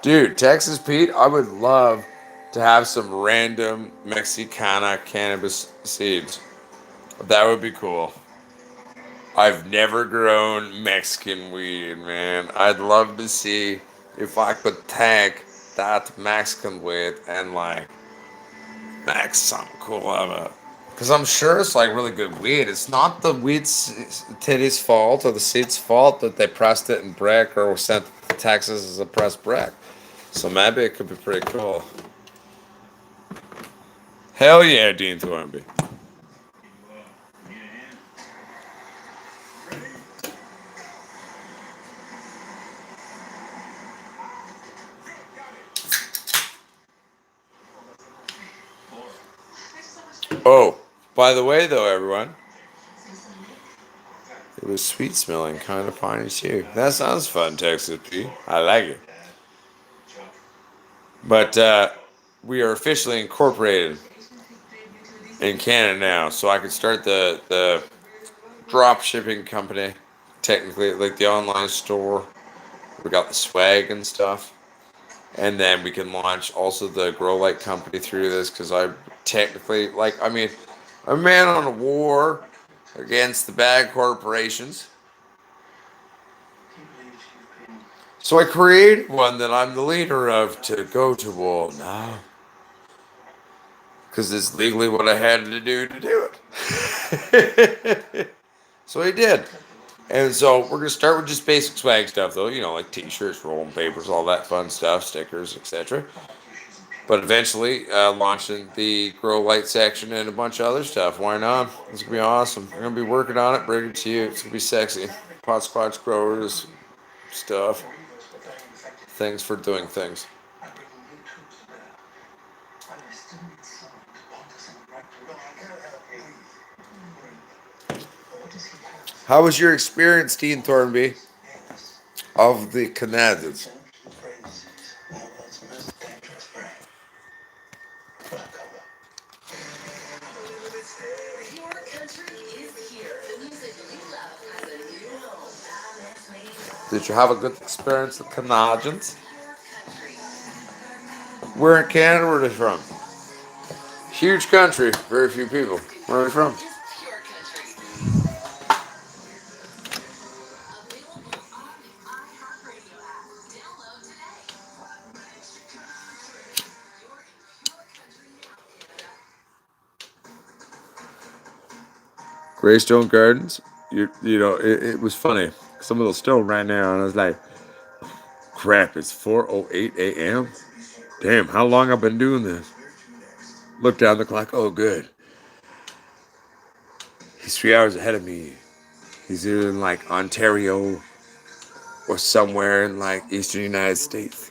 Dude, Texas Pete, I would love to have some random Mexicana cannabis seeds. That would be cool. I've never grown Mexican weed, man. I'd love to see if I could take that Mexican weed and like make something cool of it. Because I'm sure it's like really good weed. It's not the weed's titty's fault or the seed's fault that they pressed it in brick or sent to Texas as a pressed brick. So maybe it could be pretty cool. Hell yeah, Dean Thornby. Oh, by the way, though, everyone, it was sweet smelling, kind of piney too. That sounds fun, Texas P. I like it. But we are officially incorporated in Canada now, so I can start the drop shipping company. Technically, like the online store. We got the swag and stuff. And then we can launch also the Grow Light company through this because I technically, I'm a man on a war against the bad corporations. So I created one that I'm the leader of to go to war now. Because it's legally what I had to do it. So I did. And so we're going to start with just basic swag stuff, though. Like t-shirts, rolling papers, all that fun stuff, stickers, etc. But eventually launching the Grow Light section and a bunch of other stuff. Why not? It's going to be awesome. I'm going to be working on it, bringing it to you. It's going to be sexy. Pot squatch growers stuff. Things for doing things. How was your experience, Dean Thornby, of the Canadians? Did you have a good experience with Canadians? Where in Canada were they from? Huge country, very few people. Where are they from? Greystone Gardens. It was funny. Some of those still right now, and I was like, "Crap! It's 4:08 a.m. Damn, how long I've been doing this?" Look down the clock. Oh, good. He's 3 hours ahead of me. He's either in like Ontario or somewhere in like Eastern United States.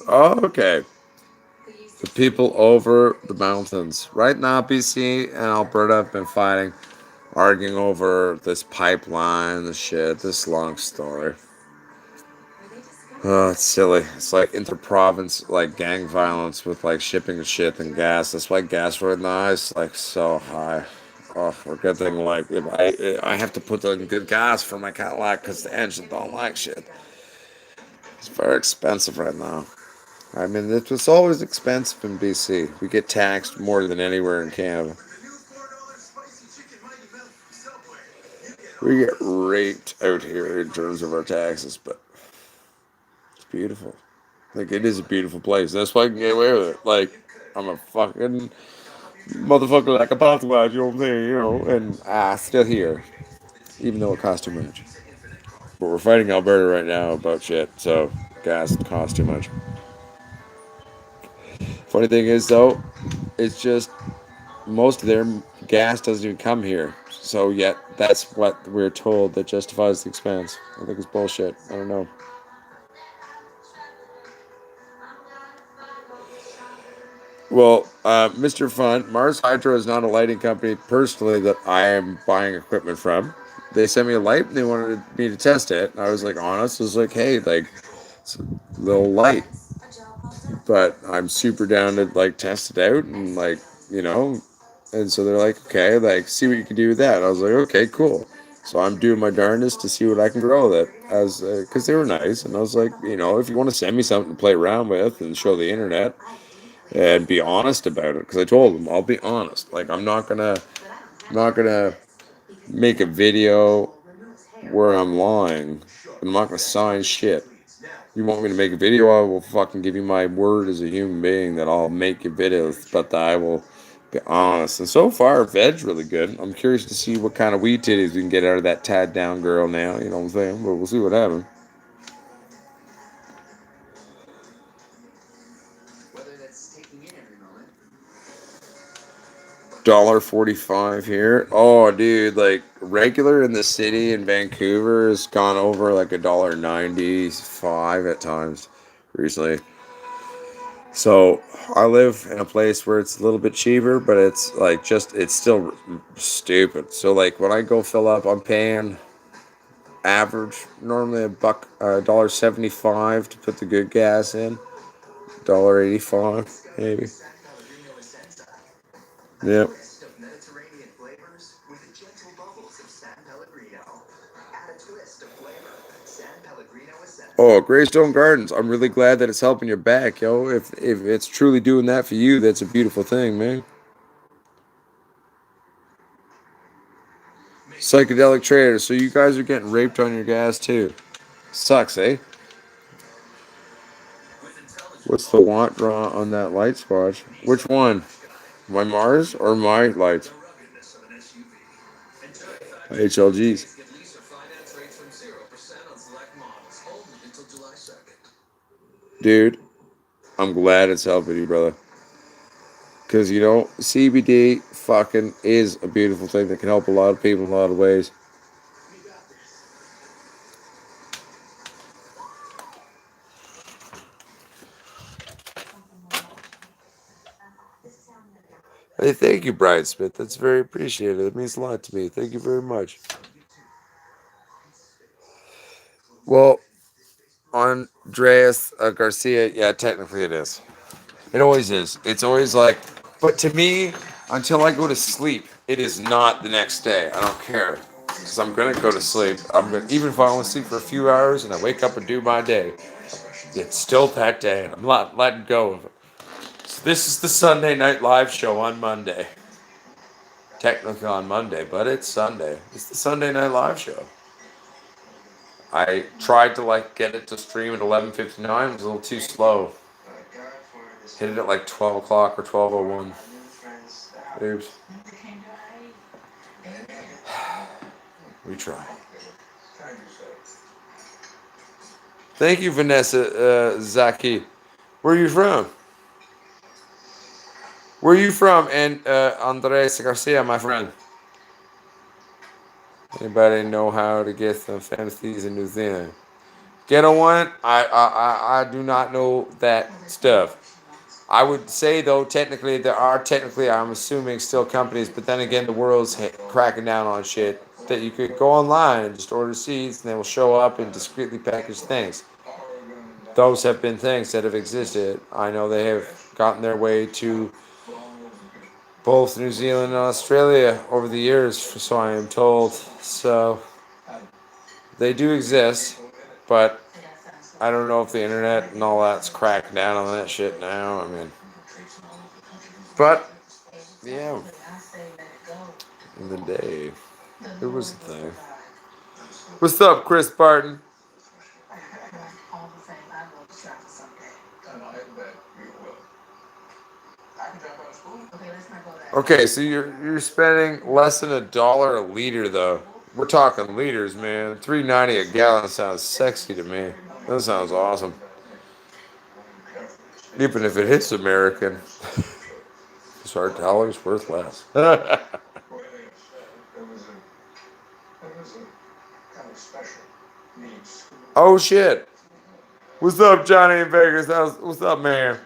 Oh, okay. The people over the mountains. Right now, BC and Alberta have been fighting, arguing over this pipeline, this shit, this long story. Oh, it's silly. It's like inter-province, like gang violence with like shipping of shit and gas. That's why gas right now is like so high. Oh, we're getting like if I have to put in good gas for my Cadillac because the engine don't like shit. It's very expensive right now. I mean, it was always expensive in BC. We get taxed more than anywhere in Canada. We get raped out here in terms of our taxes, but it's beautiful. Like it is a beautiful place. That's why I can get away with it. Like I'm a fucking motherfucker like a potwad, you know what I'm saying? You know, and still here, even though it costs too much. But we're fighting Alberta right now about shit, so gas costs too much. Funny thing is though, it's just most of their gas doesn't even come here. So yet that's what we're told that justifies the expense. I think it's bullshit. I don't know. Well, Mr. Fun, Mars Hydro is not a lighting company personally that I am buying equipment from. They sent me a light and they wanted me to test it. And I was like, honest, I was like, hey, like, it's a little light, but I'm super down to like test it out and like, you know. And so they're like, okay, like, see what you can do with that. I was like, okay, cool. So I'm doing my darndest to see what I can grow with it, as because they were nice, and I was like, you know, if you want to send me something to play around with and show the internet, and be honest about it because I told them I'll be honest. Like I'm not gonna make a video where I'm lying. I'm not gonna sign shit. You want me to make a video? I will fucking give you my word as a human being that I'll make your videos, but that I will be honest. And so far, Ved's really good. I'm curious to see what kind of weed titties we can get out of that tied down girl now. You know what I'm saying? But we'll see what happens. $1.45 here. Oh, dude, like regular in the city in Vancouver has gone over like $1.95 at times recently. So I live in a place where it's a little bit cheaper, but it's like just it's still stupid. So like when I go fill up, I'm paying average normally $1.75 to put the good gas in. $1.85 maybe. Yep. Oh, Greystone Gardens. I'm really glad that it's helping your back, yo. If it's truly doing that for you, that's a beautiful thing, man. Psychedelic traders. So you guys are getting raped on your gas too. Sucks, eh? What's the want draw on that light swatch? Which one? My Mars or my lights? HLGs. Dude, I'm glad it's helping you, brother. Because, you know, CBD fucking is a beautiful thing that can help a lot of people in a lot of ways. Hey, thank you, Brian Smith. That's very appreciated. It means a lot to me. Thank you very much. Well, Andreas Garcia, yeah, technically it is. It always is. It's always like, but to me, until I go to sleep, it is not the next day. I don't care. Because I'm going to go to sleep. Even if I only sleep for a few hours and I wake up and do my day, it's still that day. And I'm not letting go of it. So this is the Sunday Night Live show on Monday. Technically on Monday, but it's Sunday. It's the Sunday Night Live show. I tried to like get it to stream at 11:59. It was a little too slow. Hit it at like 12 o'clock or 12:01. Oops. We try. Thank you, Vanessa Zaki. Where are you from? Where are you from? And Andres Garcia, my friend. Anybody know how to get some fantasies in New Zealand? Get on one? I do not know that stuff. I would say though, technically there are I'm assuming still companies, but then again, the world's cracking down on shit that you could go online and just order seeds, and they will show up in discreetly packaged things. those have been things that have existed. I know they have gotten their way to both New Zealand and Australia over the years, so I am told. So they do exist, but I don't know if the internet and all that's cracked down on that shit now. I mean, but yeah, in the day, it was the thing. What's up, Chris Barton? Okay, so you're spending less than $1 a liter though. We're talking liters, man. $3.90 a gallon sounds sexy to me. That sounds awesome. Even if it hits American, it's our dollar's worth less. Oh shit! What's up, Johnny in Vegas? What's up, man?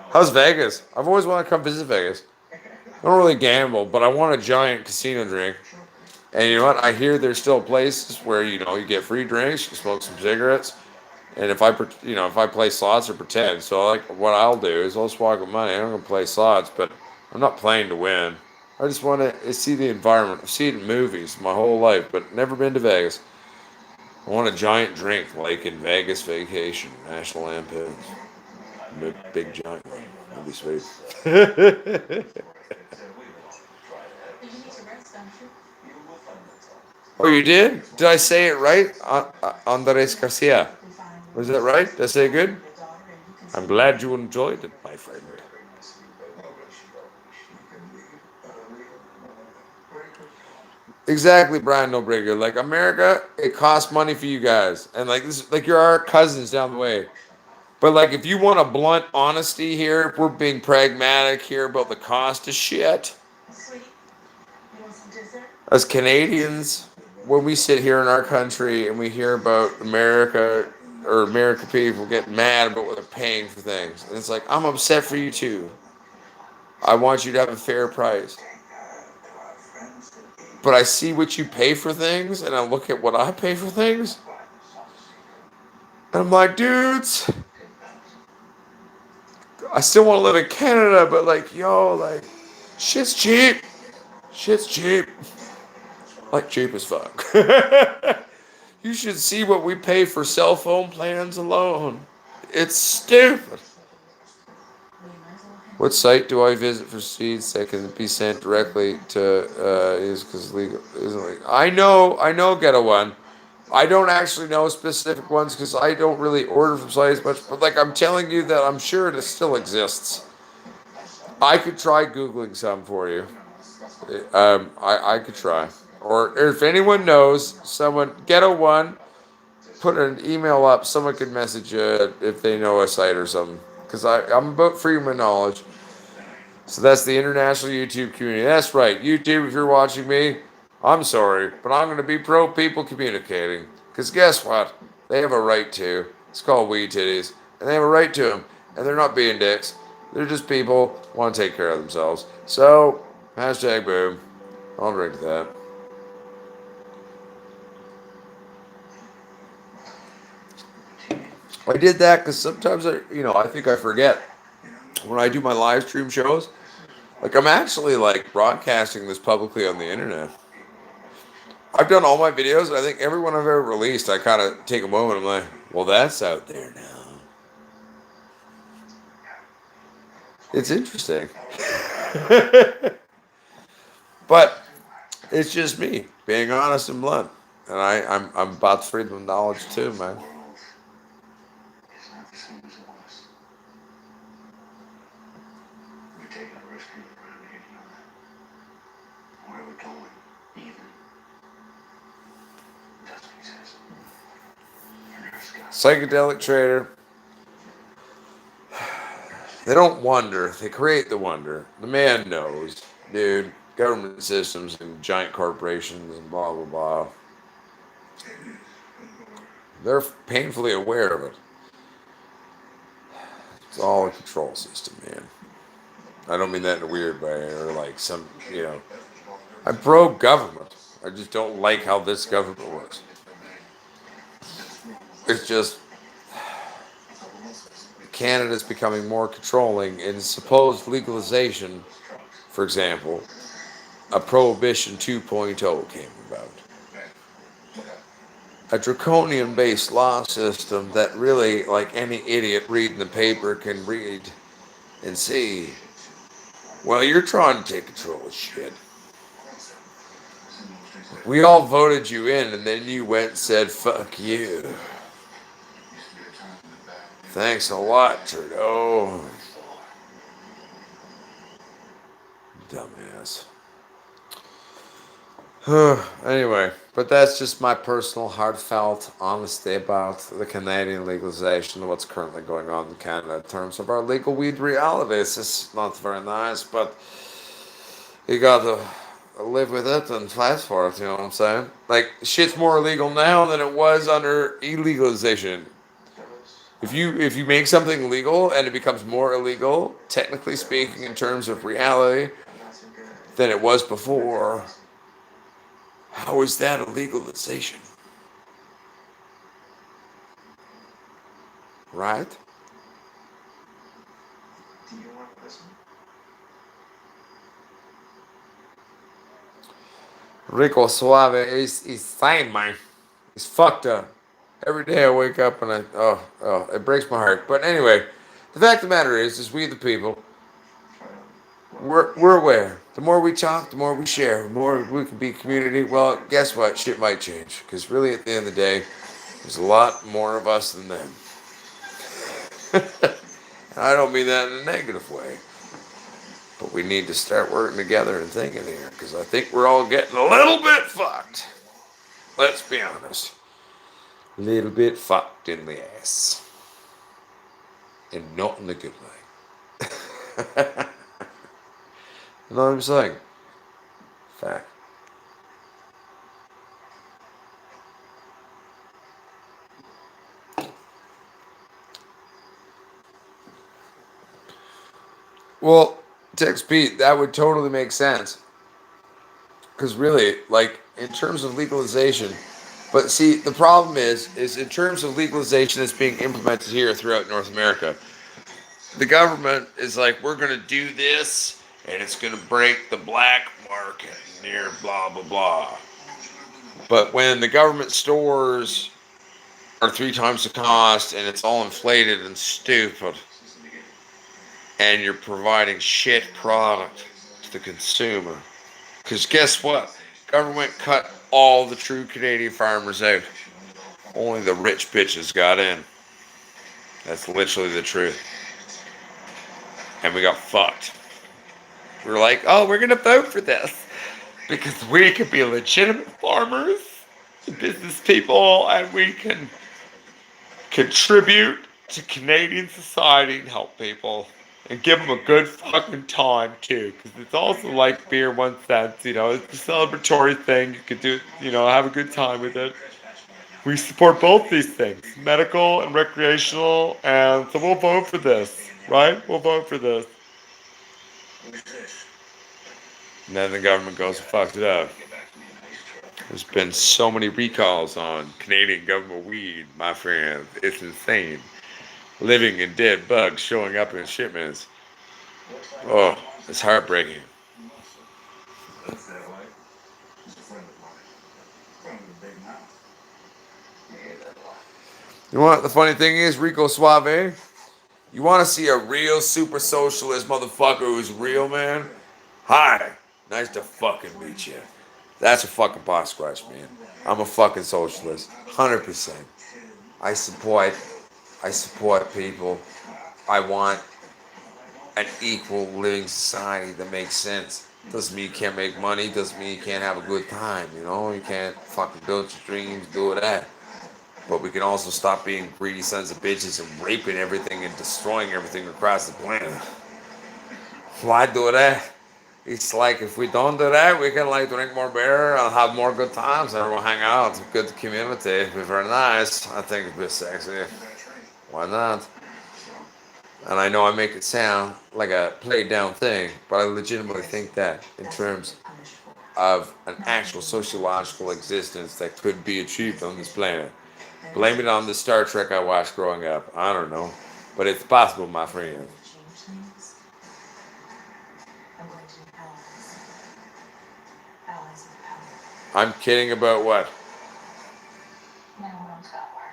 How's Vegas? I've always wanted to come visit Vegas. I don't really gamble, but I want a giant casino drink. And you know what? I hear there's still places where you get free drinks, you can smoke some cigarettes, and if I play slots or pretend. So like what I'll do is I'll just walk with money. I'm gonna play slots, but I'm not playing to win. I just want to see the environment. I've seen it in movies my whole life, but never been to Vegas. I want a giant drink like in Vegas Vacation, National Lampoon. Big giant one. That'd be sweet. Oh, you did? Did I say it right? Andres Garcia. Was that right? Did I say it good? I'm glad you enjoyed it, my friend. Exactly, Brian Nobrega. Like America, it costs money for you guys, and like this, like you're our cousins down the way. But like, if you want a blunt honesty here, if we're being pragmatic here about the cost of shit, as Canadians, when we sit here in our country and we hear about America or American people getting mad about what they're paying for things, and it's like, I'm upset for you too. I want you to have a fair price. But I see what you pay for things, and I look at what I pay for things, and I'm like, dudes, I still want to live in Canada, but like, yo, like, shit's cheap. Shit's cheap. Like, cheap as fuck. You should see what we pay for cell phone plans alone. It's stupid. What site do I visit for seeds that can be sent directly to is because legal isn't legal? I know get a one. I don't actually know specific ones because I don't really order from sites much, but like I'm telling you that I'm sure it still exists. I could try Googling some for you. I could try. Or if anyone knows someone, get a one, put an email up, someone could message you if they know a site or something. Because I'm about freedom of knowledge. So that's the international YouTube community. That's right. YouTube, if you're watching me, I'm sorry, but I'm going to be pro people communicating. Because guess what? They have a right to. It's called weed titties. And they have a right to them. And they're not being dicks. They're just people who want to take care of themselves. So, hashtag boom. I'll drink to that. I did that because sometimes I think I forget when I do my live stream shows. Like I'm actually like broadcasting this publicly on the internet. I've done all my videos, and I think every one I've ever released, I kind of take a moment. I'm like, well, that's out there now. It's interesting, but it's just me being honest and blunt, and I'm about freedom of knowledge too, man. Psychedelic trader. They don't wonder. They create the wonder. The man knows, dude. Government systems and giant corporations and blah blah blah. They're painfully aware of it. It's all a control system, man. I don't mean that in a weird way or like I'm pro government. I just don't like how this government works. It's just Canada's becoming more controlling in supposed legalization, for example, a Prohibition 2.0 came about. A draconian based law system that really, like any idiot reading the paper can read and see. Well, you're trying to take control of shit. We all voted you in, and then you went and said, fuck you. Thanks a lot, Trudeau. Dumbass. Anyway, but that's just my personal, heartfelt honesty about the Canadian legalization of what's currently going on in Canada in terms of our legal weed reality. It's just not very nice, but you got to live with it and fight for it, you know what I'm saying? Like, shit's more illegal now than it was under illegalization. If you make something legal and it becomes more illegal, technically speaking, in terms of reality, than it was before, how is that a legalization? Right? Rico Suave is fine, man. He's fucked up. Every day I wake up and it breaks my heart. But anyway, the fact of the matter is we the people, we're aware. The more we talk, the more we share, the more we can be community. Well, guess what? Shit might change. Because really, at the end of the day, there's a lot more of us than them. And I don't mean that in a negative way. But we need to start working together and thinking here. Because I think we're all getting a little bit fucked. Let's be honest. A little bit fucked in the ass. And not in a good way. You know what I'm saying? Fact. Well, Tex Pete, that would totally make sense. Because really, like, in terms of legalization, but see, the problem is in terms of legalization that's being implemented here throughout North America, the government is like, we're going to do this, and it's going to break the black market near blah, blah, blah. But when the government stores are 3 times the cost, and it's all inflated and stupid, and you're providing shit product to the consumer. Because guess what? Government cut all the true Canadian farmers out. Only the rich bitches got in. That's literally the truth. And we got fucked. We were like, oh, we're going to vote for this. Because we can be legitimate farmers, business people, and we can contribute to Canadian society and help people. And give them a good fucking time, too. Because it's also like beer 1 cent, you know. It's a celebratory thing. You could do, you know, have a good time with it. We support both these things, medical and recreational, and so we'll vote for this, right? We'll vote for this. And then the government goes and fucks it up. There's been so many recalls on Canadian government weed, my friend. It's insane. Living and dead bugs showing up in shipments. Oh, it's heartbreaking. You know what the funny thing is, Rico Suave? You want to see a real super socialist motherfucker who's real, man? Hi, nice to fucking meet you. That's a fucking boss scratch, man. I'm a fucking socialist, 100%. I support people. I want an equal living society that makes sense. Doesn't mean you can't make money. Doesn't mean you can't have a good time. You know, you can't fucking build your dreams, do that. But we can also stop being greedy sons of bitches and raping everything and destroying everything across the planet. Why do that? It's like if we don't do that, we can like drink more beer and have more good times and we'll hang out. It's a good community. It'd be very nice. I think it'd be sexy. Why not? And I know I make it sound like a played down thing, but I legitimately think that in terms of an actual sociological existence that could be achieved on this planet. Blame it on the Star Trek I watched growing up. I don't know. but it's possible, my friend. Change things. I'm going to need allies. Allies with power. I'm kidding about what? No one's got one.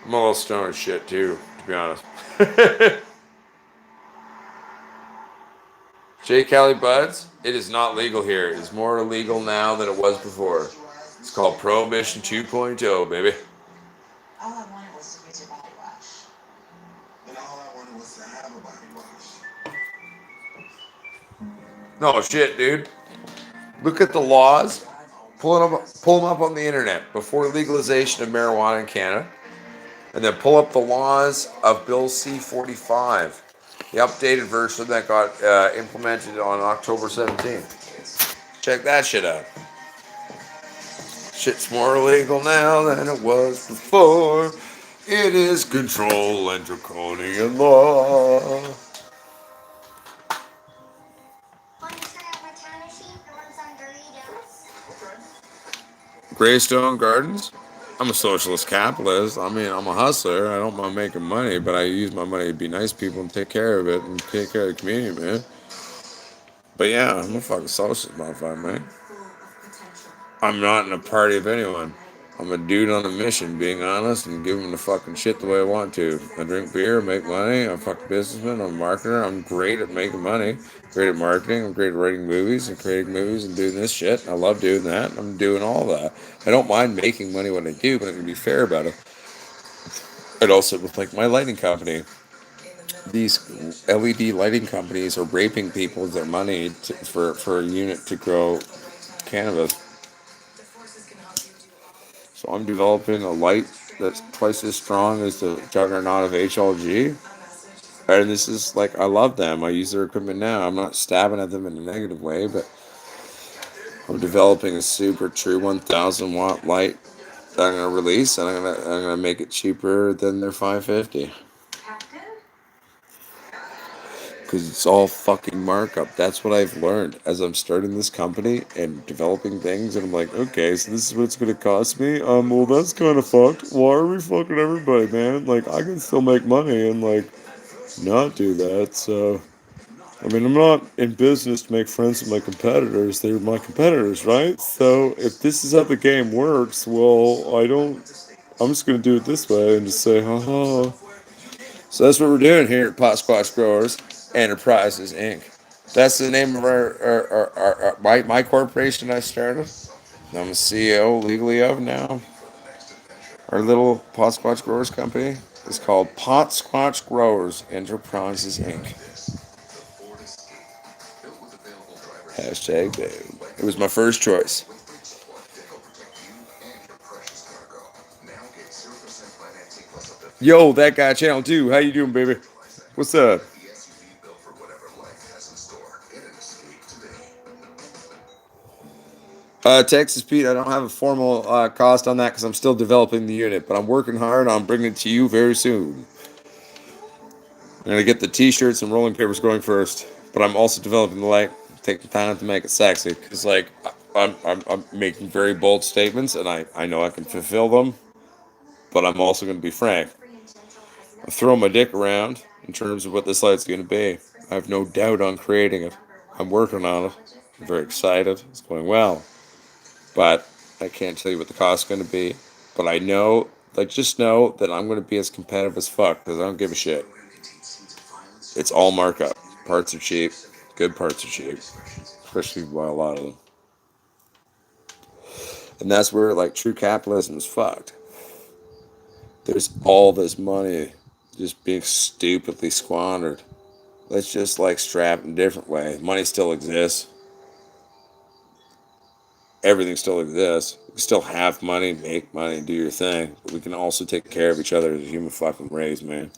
I'm a little stoned as shit too, to be honest. J. Cali Buds, it is not legal here. It is more illegal now than it was before. It's called Prohibition 2.0, baby. All I wanted was to use your body wash. And all I wanted was to have a body wash. No shit, dude. Look at the laws. Pull them up on the internet before legalization of marijuana in Canada. And then pull up the laws of Bill C-45, the updated version that got implemented on October 17th. Check that shit out. Shit's more illegal now than it was before. It is control and draconian law. Greystone Gardens? I'm a socialist capitalist. I mean, I'm a hustler. I don't mind making money, but I use my money to be nice people and take care of it and take care of the community, man. But yeah, I'm a fucking socialist motherfucker, man. I'm not in a party of anyone. I'm a dude on a mission, being honest and giving the fucking shit the way I want to. I drink beer, make money. I'm a fucking businessman. I'm a marketer. I'm great at making money. Great at marketing. I'm great at writing movies and creating movies and doing this shit. I love doing that. I'm doing all that. I don't mind making money when I do, but I'm gonna be fair about it. And also with like my lighting company. These LED lighting companies are raping people with their money for a unit to grow cannabis. So I'm developing a light that's twice as strong as the juggernaut of HLG. And this is like, I love them. I use their equipment now. I'm not stabbing at them in a negative way, but I'm developing a super true 1000 watt light that I'm gonna release, and I'm gonna make it cheaper than their 550. Because it's all fucking markup. That's what I've learned as I'm starting this company and developing things. And I'm like, okay, so this is what it's going to cost me. Well, that's kind of fucked. Why are we fucking everybody, man? Like, I can still make money and, like, not do that. So, I mean, I'm not in business to make friends with my competitors. They're my competitors, right? So, if this is how the game works, well, I'm just going to do it this way and just say, haha. So that's what we're doing here at Pot Squash Growers Enterprises Inc. That's the name of my corporation I started. I'm the CEO legally of now. Our little Pot Squash Growers company is called Pot Squash Growers Enterprises Inc. Hashtag babe. It was my first choice. Yo, that guy channel 2. How you doing, baby? What's up? Texas Pete, I don't have a formal cost on that because I'm still developing the unit, but I'm working hard on bringing it to you very soon. I'm going to get the t-shirts and rolling papers going first, but I'm also developing the light, taking time to make it sexy, because like I'm making very bold statements, and I know I can fulfill them, but I'm also going to be frank. I'm throwing my dick around in terms of what this light's going to be. I have no doubt on creating it. I'm working on it. I'm very excited. It's going well. But I can't tell you what the cost's going to be. But I know, like, just know that I'm going to be as competitive as fuck because I don't give a shit. It's all markup. Parts are cheap. Good parts are cheap. Especially if you buy a lot of them. And that's where, like, true capitalism is fucked. There's all this money just being stupidly squandered. Let's just, like, strap in a different way. Money still exists. Everything still exists. You can still have money, make money, do your thing. But we can also take care of each other as a human fucking race, man.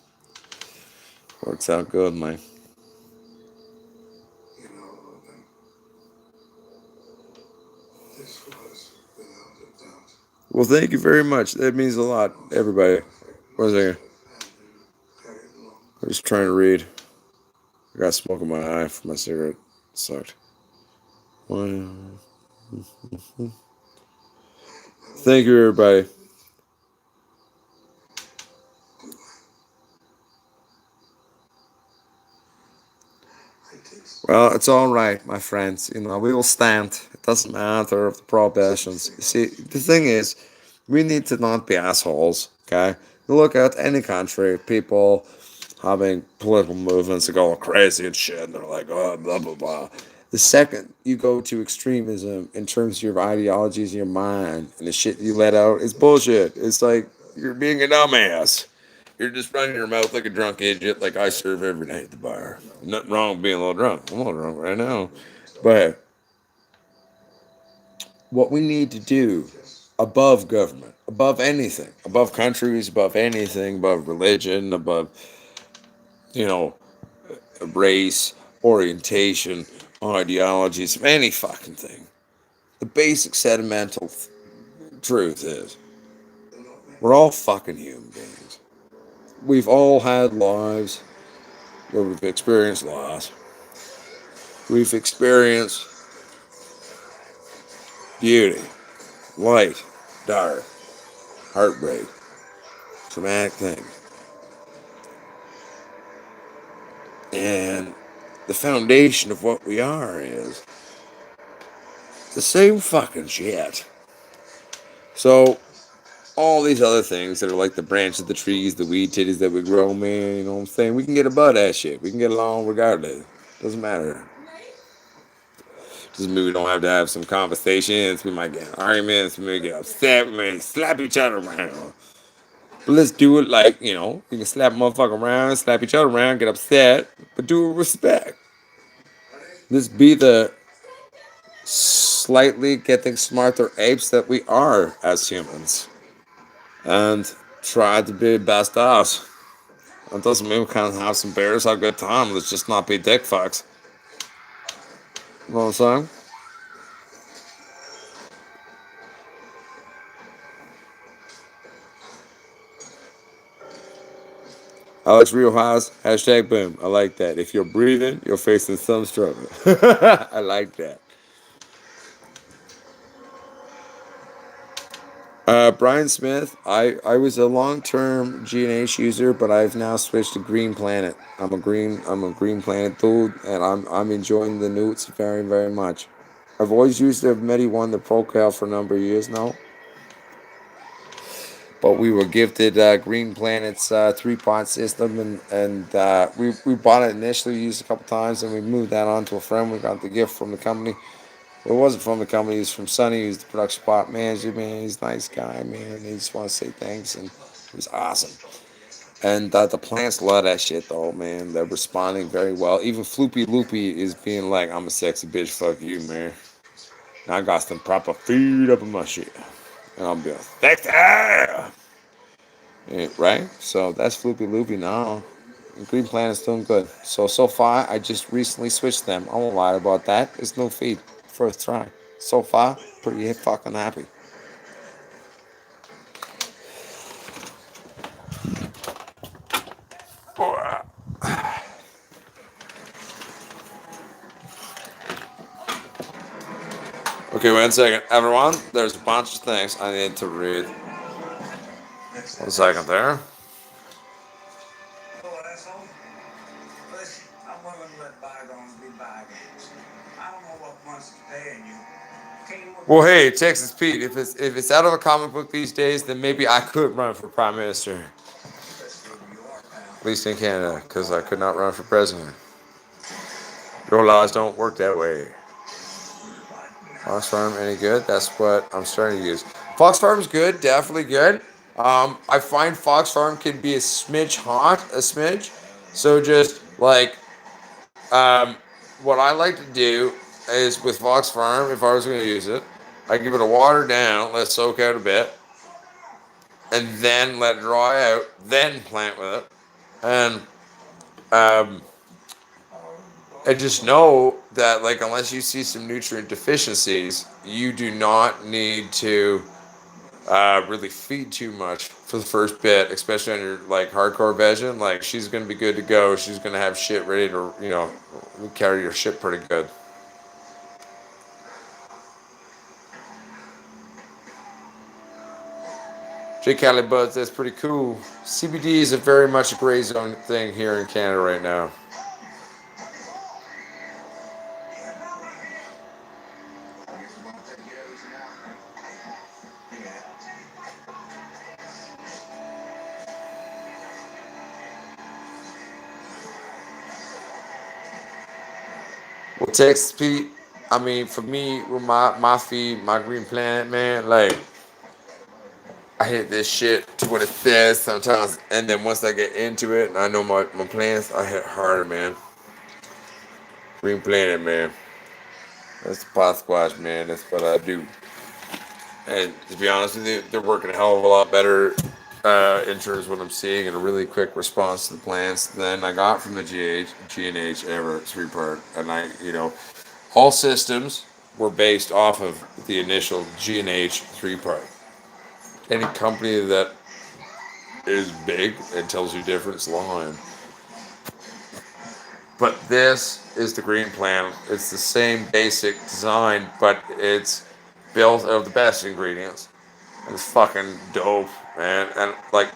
Works out good, man. Well, thank you very much. That means a lot, everybody. One second. I'm just trying to read. I got smoke in my eye for my cigarette. It sucked. Thank you, everybody. Well, it's all right, my friends. You know, we will stand. It doesn't matter of the prohibitions. You see, the thing is, we need to not be assholes. Okay, you look at any country, people having political movements that go crazy and shit, and they're like, oh, blah blah blah. The second you go to extremism in terms of your ideologies and your mind and the shit you let out is bullshit. It's like you're being a dumbass. You're just running your mouth like a drunk idiot, like I serve every night at the bar. Nothing wrong with being a little drunk. I'm a little drunk right now. But what we need to do above government, above anything, above countries, above anything, above religion, above, you know, race, orientation, ideologies, any fucking thing. The basic sentimental truth is we're all fucking human beings. We've all had lives where we've experienced loss. We've experienced beauty, light, dark, heartbreak, traumatic things. And the foundation of what we are is the same fucking shit. So, all these other things that are like the branches of the trees, the weed titties that we grow, man, you know what I'm saying? We can get above that shit. We can get along regardless. Doesn't matter. Doesn't mean we don't have to have some conversations. We might get in arguments. We may get upset. We may slap each other around. But let's do it like, you know, you can slap a motherfucker around, slap each other around, get upset, but do it with respect. Let's be the slightly getting smarter apes that we are as humans. And try to be best us. That doesn't mean we can't have some beers, have a good time. Let's just not be dick fucks. You know what I'm saying? Alex Riojas, hashtag boom. I like that. If you're breathing, you're facing some struggle. I like that. Brian Smith, I was a long term GNH user, but I've now switched to Green Planet. I'm a Green Planet dude, and I'm enjoying the newts very very much. I've always used the Medi One, the ProCal, for a number of years now, but we were gifted Green Planet's 3-pot system, and we bought it initially, used it a couple times, and we moved that on to a friend. We got the gift from the company. Well, it wasn't from the company. It was from Sonny, who's the production spot manager, man. He's a nice guy, man. And he just want to say thanks, and it was awesome. And the plants love that shit, though, man. They're responding very well. Even Floopy Loopy is being like, I'm a sexy bitch, fuck you, man. And I got some proper food up in my shit. And I'll be like, sexy! Yeah, right? So that's Floopy Loopy now. And Green Planet's doing good. So far, I just recently switched them. I won't lie about that. It's no feed. First try. So far, pretty fucking happy. Okay, wait a second. Everyone, there's a bunch of things I need to read. 1 second there. Hello, asshole. Listen, I'm willing to let bygones be bygones. I don't know what month's paying you. Can you Well, hey, Texas Pete, if it's out of a comic book these days, then maybe I could run for prime minister. Let's see who you are, pal. At least in Canada, because I could not run for president. Your laws don't work that way. Fox Farm, any good? That's what I'm starting to use. Fox Farm's good, definitely good. I find Fox Farm can be a smidge hot, a smidge. So just like, um, what I like to do is with Fox Farm, if I was going to use it, I give it a water down, let it soak out a bit, and then let it dry out, then plant with it. And um, I just know that, like, unless you see some nutrient deficiencies, you do not need to really feed too much for the first bit, especially on your like hardcore vegan. Like, she's gonna be good to go. She's gonna have shit ready to, carry your shit pretty good. J. Cali Buds, that's pretty cool. CBD is a very much a gray zone thing here in Canada right now. Well, Texas Pete, I mean, for me, with my feed, my Green Planet, man, like, I hit this shit to what it says sometimes, and then once I get into it and I know my plans, I hit harder, man. Green Planet, man. That's the pot squash, man. That's what I do. And to be honest with you, they're working a hell of a lot better in terms of what I'm seeing and a really quick response to the plants than I got from the G&H ever 3-part. And all systems were based off of the initial G&H 3-part. Any company that is big and tells you different is lying. But this is the Green Planet. It's the same basic design, but it's built of the best ingredients. And it's fucking dope, man. And like,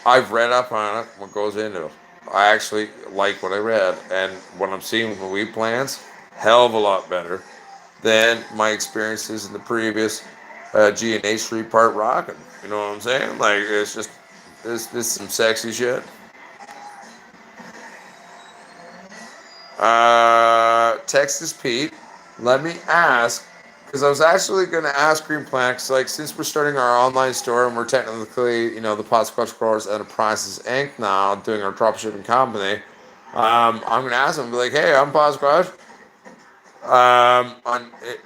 I've read up on it, what goes into it. I actually like what I read, and what I'm seeing with the wheat plants, hell of a lot better than my experiences in the previous G&H 3-part rocking. You know what I'm saying? Like, it's just this is some sexy shit. Texas Pete, let me ask, because I was actually going to ask Green Planet, like, since we're starting our online store and we're technically, the Pot Squash Growers Enterprises Inc. now, doing our troubleshooting company, I'm going to ask them, be like, hey, I'm Pot Squash.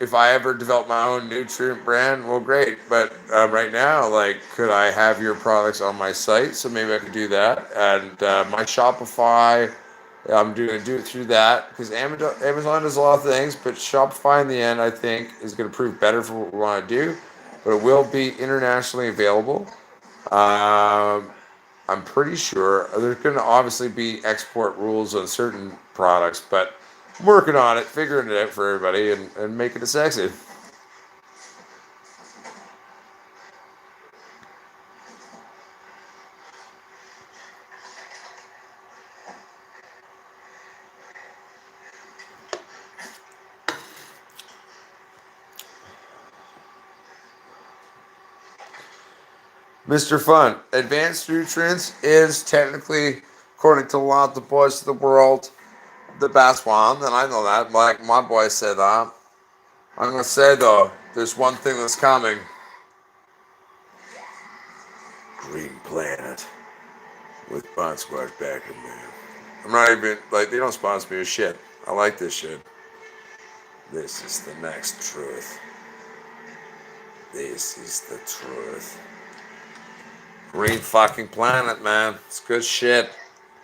If I ever develop my own nutrient brand, well, great. But right now, like, could I have your products on my site? So maybe I could do that. And my Shopify, I'm going to do it through that because Amazon does a lot of things, but Shopify in the end, I think, is going to prove better for what we want to do. But it will be internationally available. Um, I'm pretty sure there's going to obviously be export rules on certain products, but I'm working on it, figuring it out for everybody, and making it sexy. Mr. Fun, advanced nutrients is technically, according to a lot of the boys of the world, the best one, and I know that. Like my boy said that. I'm gonna say though, there's one thing that's coming. Green Planet with Bon Squash backing, man. I'm not even like they don't sponsor me with shit. I like this shit. This is the next truth. This is the truth. Green fucking Planet, man. It's good shit.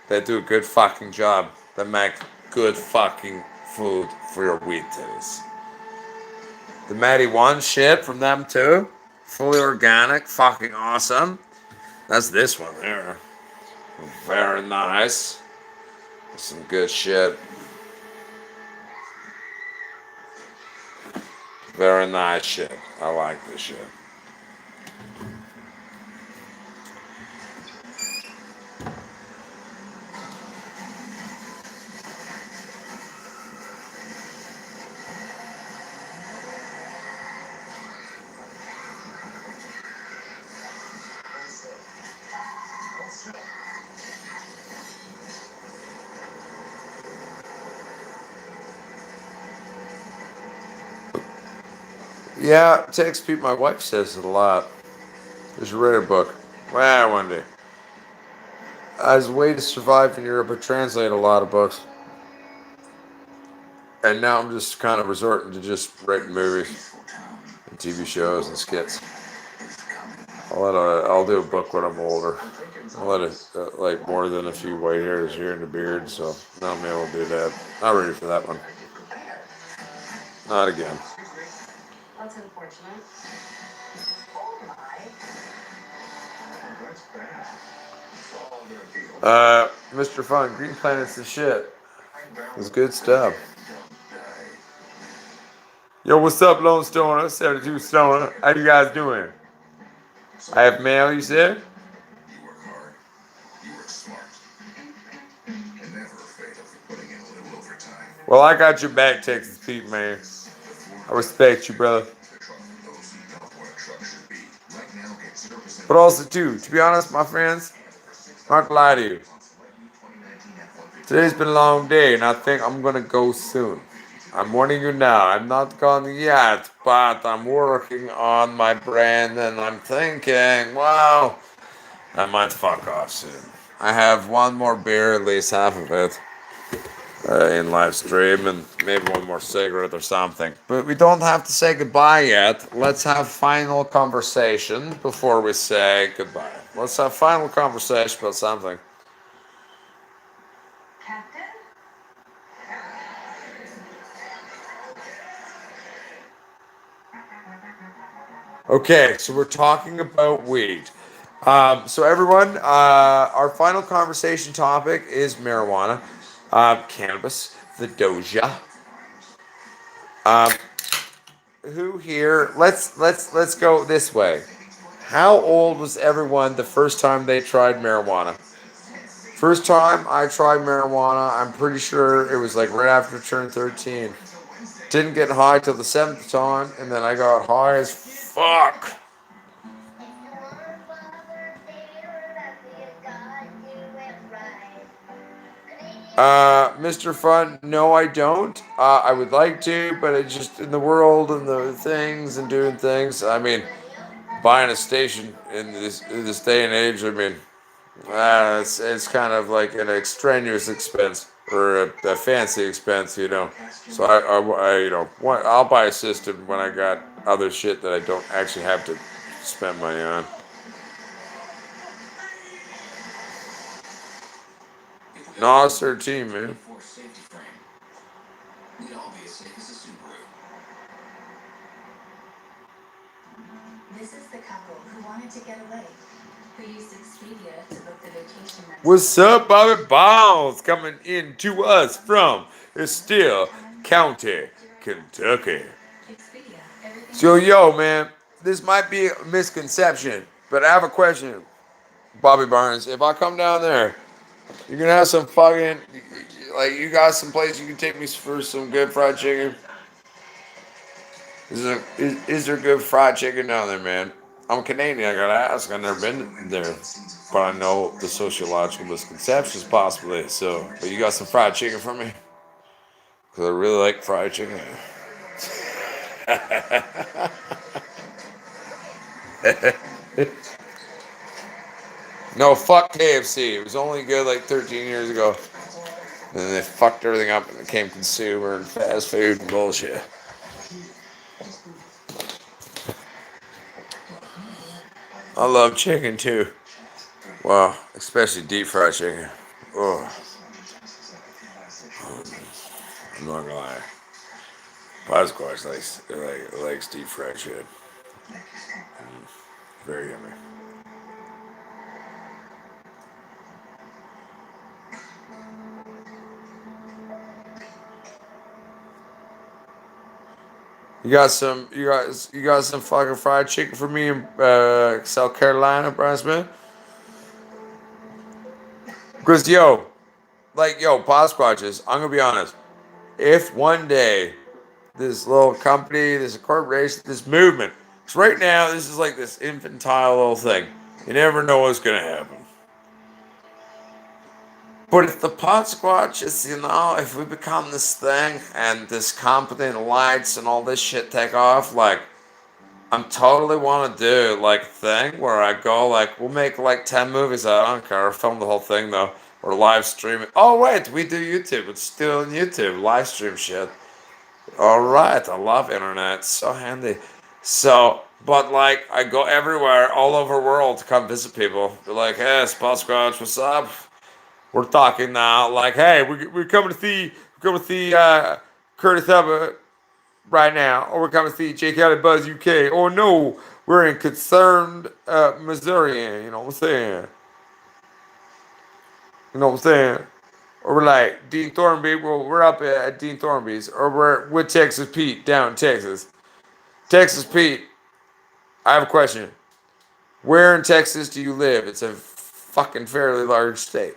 They do a good fucking job. They make good fucking food for your wheat titties. The Matty One shit from them too. Fully organic, fucking awesome. That's this one there. Very nice. Some good shit. Very nice shit. I like this shit. Yeah, text Pete. My wife says it a lot. Just read her book. Well, one day. As a way to survive in Europe, I translate a lot of books. And now I'm just kind of resorting to just writing movies and TV shows and skits. I'll do a book when I'm older. I'll let it like more than a few white hairs here in the beard, so not me able to do that. Not ready for that one. Not again. That's unfortunate. Mr. Fun, Green Planet's the shit. It's good stuff. Yo, what's up, Lone Stoner? 72 Stoner. How you guys doing? I have mail, you said? You work hard. You work smart. And never afraid of putting in a little overtime. Well, I got your back, Texas Pete, man. I respect you, brother. The truck for those who don't what a truck should be. Right now, get 0% But also, too, to be honest, my friends, not to lie to you, Today's been a long day, and I think I'm gonna go soon. I'm warning you now, I'm not gone yet, but I'm working on my brand and I'm thinking, wow, I might fuck off soon. I have one more beer, at least half of it, in live stream, and maybe one more cigarette or something. But we don't have to say goodbye yet. Let's have final conversation before we say goodbye. Let's have final conversation about something. Captain? Okay, so we're talking about weed. So everyone, our final conversation topic is marijuana, cannabis, the doja. Um, who here? Let's go this way. How old was everyone the first time they tried marijuana? First time I tried marijuana, I'm pretty sure it was like right after I turned 13. Didn't get high till the seventh time, and then I got high as fuck. Mr. Fun, no, I don't. I would like to, but it's just in the world and the things and doing things. I mean, buying a station in this day and age. I mean, it's kind of like an extraneous expense or a fancy expense, you know. So I'll buy a system when I got other shit that I don't actually have to spend money on. No, it's 13, man. This is the couple who wanted to get away, who used Expedia to book the vacation rental. What's up, Bobby Bones? Coming in to us from Estill County, Kentucky. Expedia, everything So, yo, man, this might be a misconception, but I have a question, Bobby Barnes. If I come down there, you're gonna have some fucking, like, you got some place you can take me for some good fried chicken? Is there good fried chicken down there, man? I'm Canadian, I gotta ask. I've never been there. But I know the sociological misconceptions, possibly. So, but you got some fried chicken for me? Because I really like fried chicken. No, fuck KFC. It was only good like 13 years ago. And then they fucked everything up and it became consumer and fast food and bullshit. I love chicken too. Wow, especially deep fried chicken. Oh, I'm not gonna lie. Squash likes deep fried shit. Very yummy. You got some fucking fried chicken for me in South Carolina, Brian Smith? Because yo, Squatches, I'm gonna be honest. If one day this little company, this corporation, this movement, because right now this is like this infantile little thing. You never know what's gonna happen. But if the pot squatches, if we become this thing and this company and lights and all this shit take off, like I'm totally want to do like a thing where I go like we'll make like 10 movies. I don't care. Film the whole thing though, or live stream it. Oh wait, we do YouTube. It's still on YouTube. Live stream shit. All right, I love internet. It's so handy. So, but like I go everywhere, all over the world to come visit people. They're like, hey, Spot Squatch, what's up? We're talking now. Like, hey, we're coming to see Curtis Hubbard right now, or we're coming to see Jake Alley Buzz UK. Or no, we're in concerned Missouri. You know what I'm saying? You know what I'm saying? Or we're like Dean Thornby. Well, we're up at Dean Thornby's, or we're with Texas Pete down in Texas. Texas Pete, I have a question. Where in Texas do you live? It's a fucking fairly large state.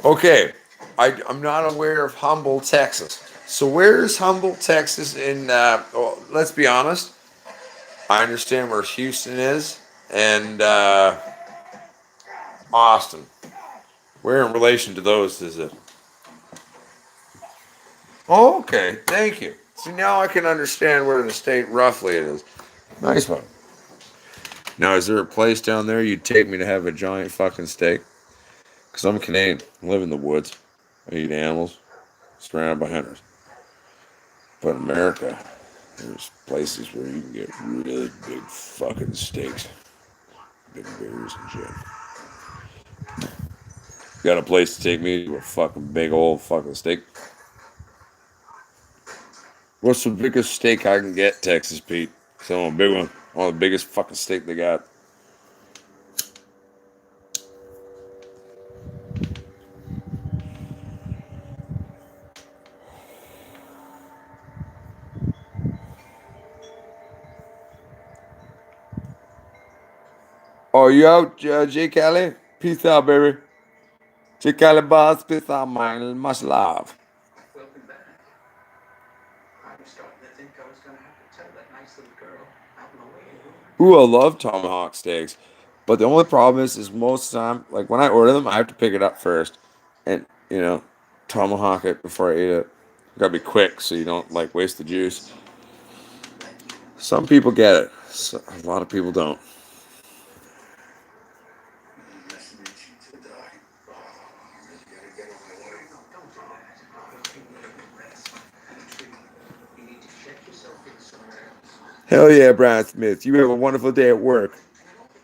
Okay, I'm not aware of Humboldt, Texas. So where's Humboldt, Texas? In well, let's be honest. I understand where Houston is and Austin. Where in relation to those is it? Oh, okay, thank you. See, now I can understand where the state roughly it is. Nice one. Now, is there a place down there you'd take me to have a giant fucking steak? Because I'm Canadian. I live in the woods. I eat animals. Surrounded by hunters. But in America, there's places where you can get really big fucking steaks. Big bears and shit. Got a place to take me to a fucking big old fucking steak? What's the biggest steak I can get, Texas Pete? So I want a big one. I want the biggest fucking steak they got. Oh, you out, J. Kelly? Peace out, baby. J. Kelly boss, peace out, man. Much love. Welcome back. I was starting to think I was gonna have to tell that nice little girl out in the way. Ooh, I love tomahawk steaks. But the only problem is most of the time, like when I order them, I have to pick it up first. And, tomahawk it before I eat it. Gotta be quick so you don't, like, waste the juice. Some people get it. A lot of people don't. Hell yeah, Brian Smith. You have a wonderful day at work.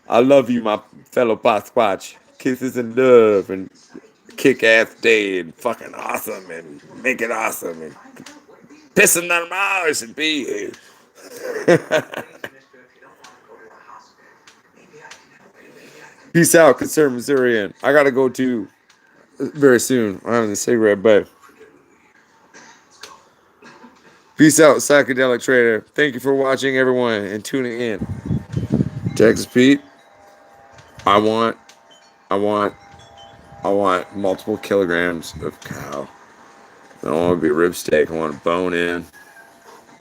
I love you, my fellow Sasquatch. Kisses and love and kick ass day and fucking awesome and make it awesome and pissing on Mars and be here. Peace out, concerned Missourian. I gotta go too very soon. I'm having a cigarette, but peace out, psychedelic trader. Thank you for watching, everyone, and tuning in. Texas Pete, I want, I want, I want multiple kilograms of cow. I don't want to be rib steak. I want a bone in.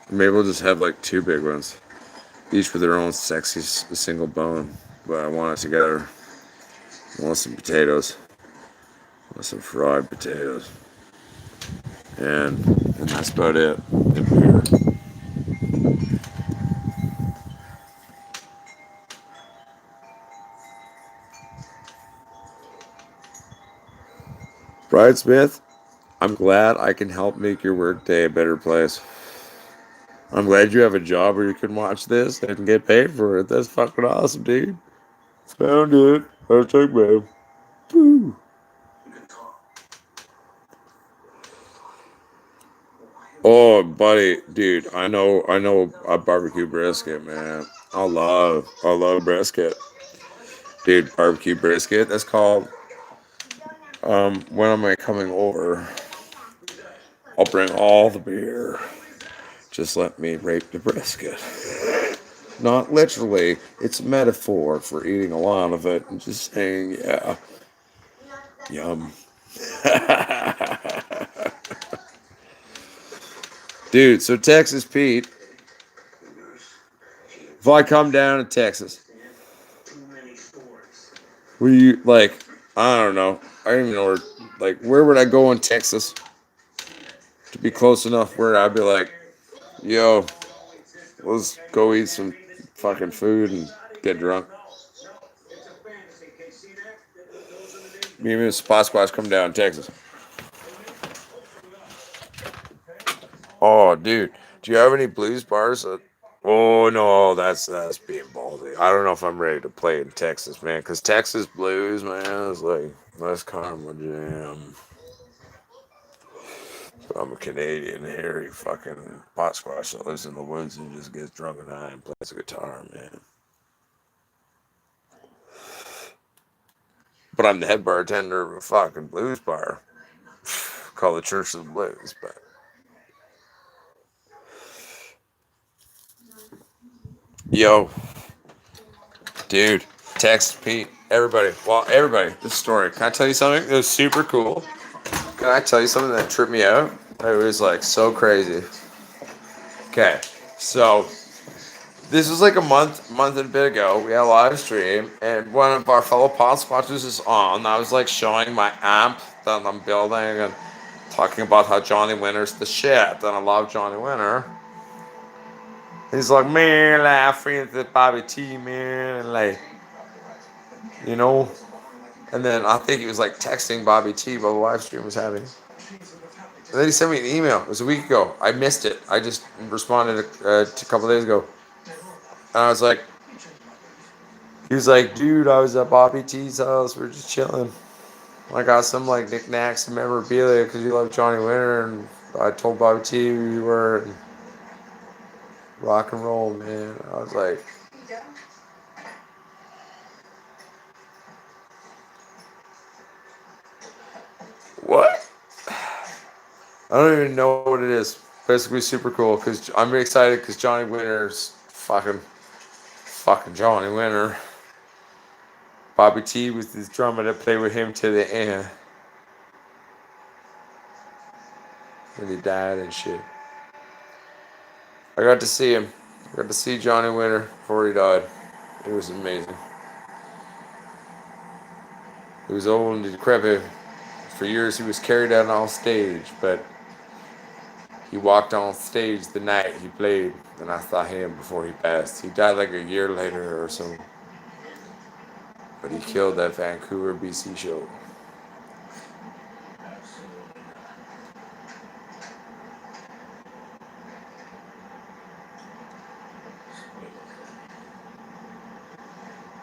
Maybe we'll just have like two big ones, each with their own sexy single bone. But I want it together. I want some potatoes. I want some fried potatoes. And that's about it. And beer. Brian Smith, I'm glad I can help make your workday a better place. I'm glad you have a job where you can watch this and get paid for it. That's fucking awesome, dude. Found it. Hashtag babe. Woo. Oh, buddy, dude, I know a barbecue brisket, man. I love brisket, dude. Barbecue brisket. That's called. When am I coming over? I'll bring all the beer. Just let me rape the brisket. Not literally. It's a metaphor for eating a lot of it and just saying, yeah, yum. Dude, so Texas Pete, if I come down to Texas, will you, like, I don't know. I don't even know where would I go in Texas to be close enough where I'd be like, yo, let's go eat some fucking food and get drunk. Me and Spot Squash come down to Texas. Oh, dude, do you have any blues bars? Oh no, that's being ballsy. I don't know if I'm ready to play in Texas, man. Cause Texas blues, man, is like that's kind of my jam. I'm a Canadian hairy fucking pot squash that lives in the woods and just gets drunk and high and plays the guitar, man. But I'm the head bartender of a fucking blues bar called the Church of the Blues. But yo, dude, Texas Pete. everybody, this story. Can I tell you something that was super cool? Can I tell you something that tripped me out? It was like so crazy. Okay, so this was like a month and a bit ago. We had a live stream, and one of our fellow pod watchers is on. I was like showing my amp that I'm building and talking about how Johnny Winter's the shit, and I love Johnny Winter. He's like, man, like, I friends with Bobby T, man, and like, you know. And then I think he was like texting Bobby T while the live stream was happening. And then he sent me an email. It was a week ago. I missed it. I just responded a couple days ago. And I was like, he was like, dude, I was at Bobby T's house. We are just chilling. I got some like knickknacks and memorabilia because you love Johnny Winter. And I told Bobby T who you were. And rock and roll, man. I was like, what? I don't even know what it is. Basically, super cool because I'm excited because Johnny Winter's fucking Johnny Winter. Bobby T was his drummer that played with him to the end. And he died and shit. I got to see him. I got to see Johnny Winter before he died. It was amazing. He was old and decrepit. For years he was carried out on stage, but he walked on stage the night he played, and I saw him before he passed. He died like a year later or so. But he killed that Vancouver, BC show.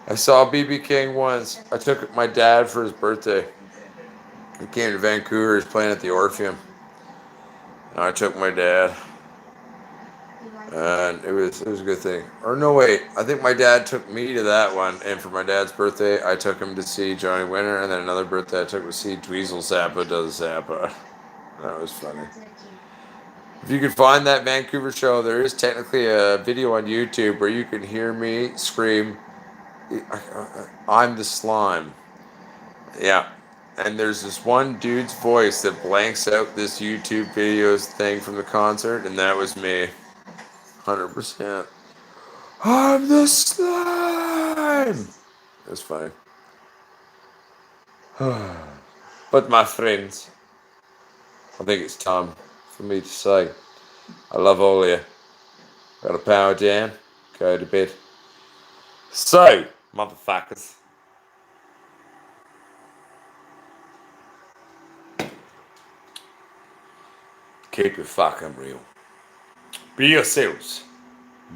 I saw BB King once. I took my dad for his birthday. He came to Vancouver. He was playing at the Orpheum. And I took my dad. And it was a good thing. Or no, wait. I think my dad took me to that one. And for my dad's birthday, I took him to see Johnny Winter. And then another birthday, I took him to see Dweezil Zappa does Zappa. That was funny. If you can find that Vancouver show, there is technically a video on YouTube where you can hear me scream, I'm the slime. Yeah. And there's this one dude's voice that blanks out this YouTube videos thing from the concert, and that was me. 100%. I'm the slime! That's funny. But my friends, I think it's time for me to say, I love all of you. Got to power down, go to bed. So, motherfuckers. Keep it fucking real. Be yourselves.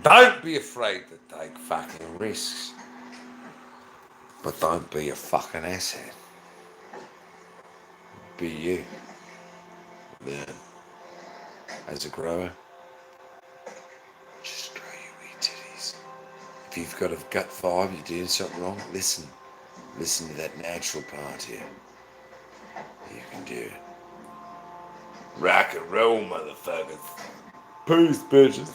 Don't be afraid to take fucking risks. But don't be a fucking asshole. Be you. Then, as a grower, just grow your wee titties. If you've got a gut vibe, you're doing something wrong, listen. Listen to that natural part here. You can do it. Rock and roll, motherfuckers. Peace, bitches.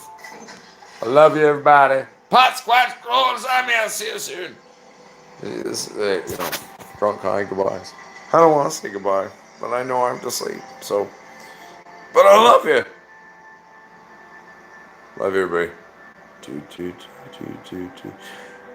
I love you, everybody. Pot squats, crawls. I'll see you soon. This, drunk high goodbyes. I don't want to say goodbye, but I know I have to sleep. So, but I love you. Love you, everybody. Toot, toot, toot, toot, toot.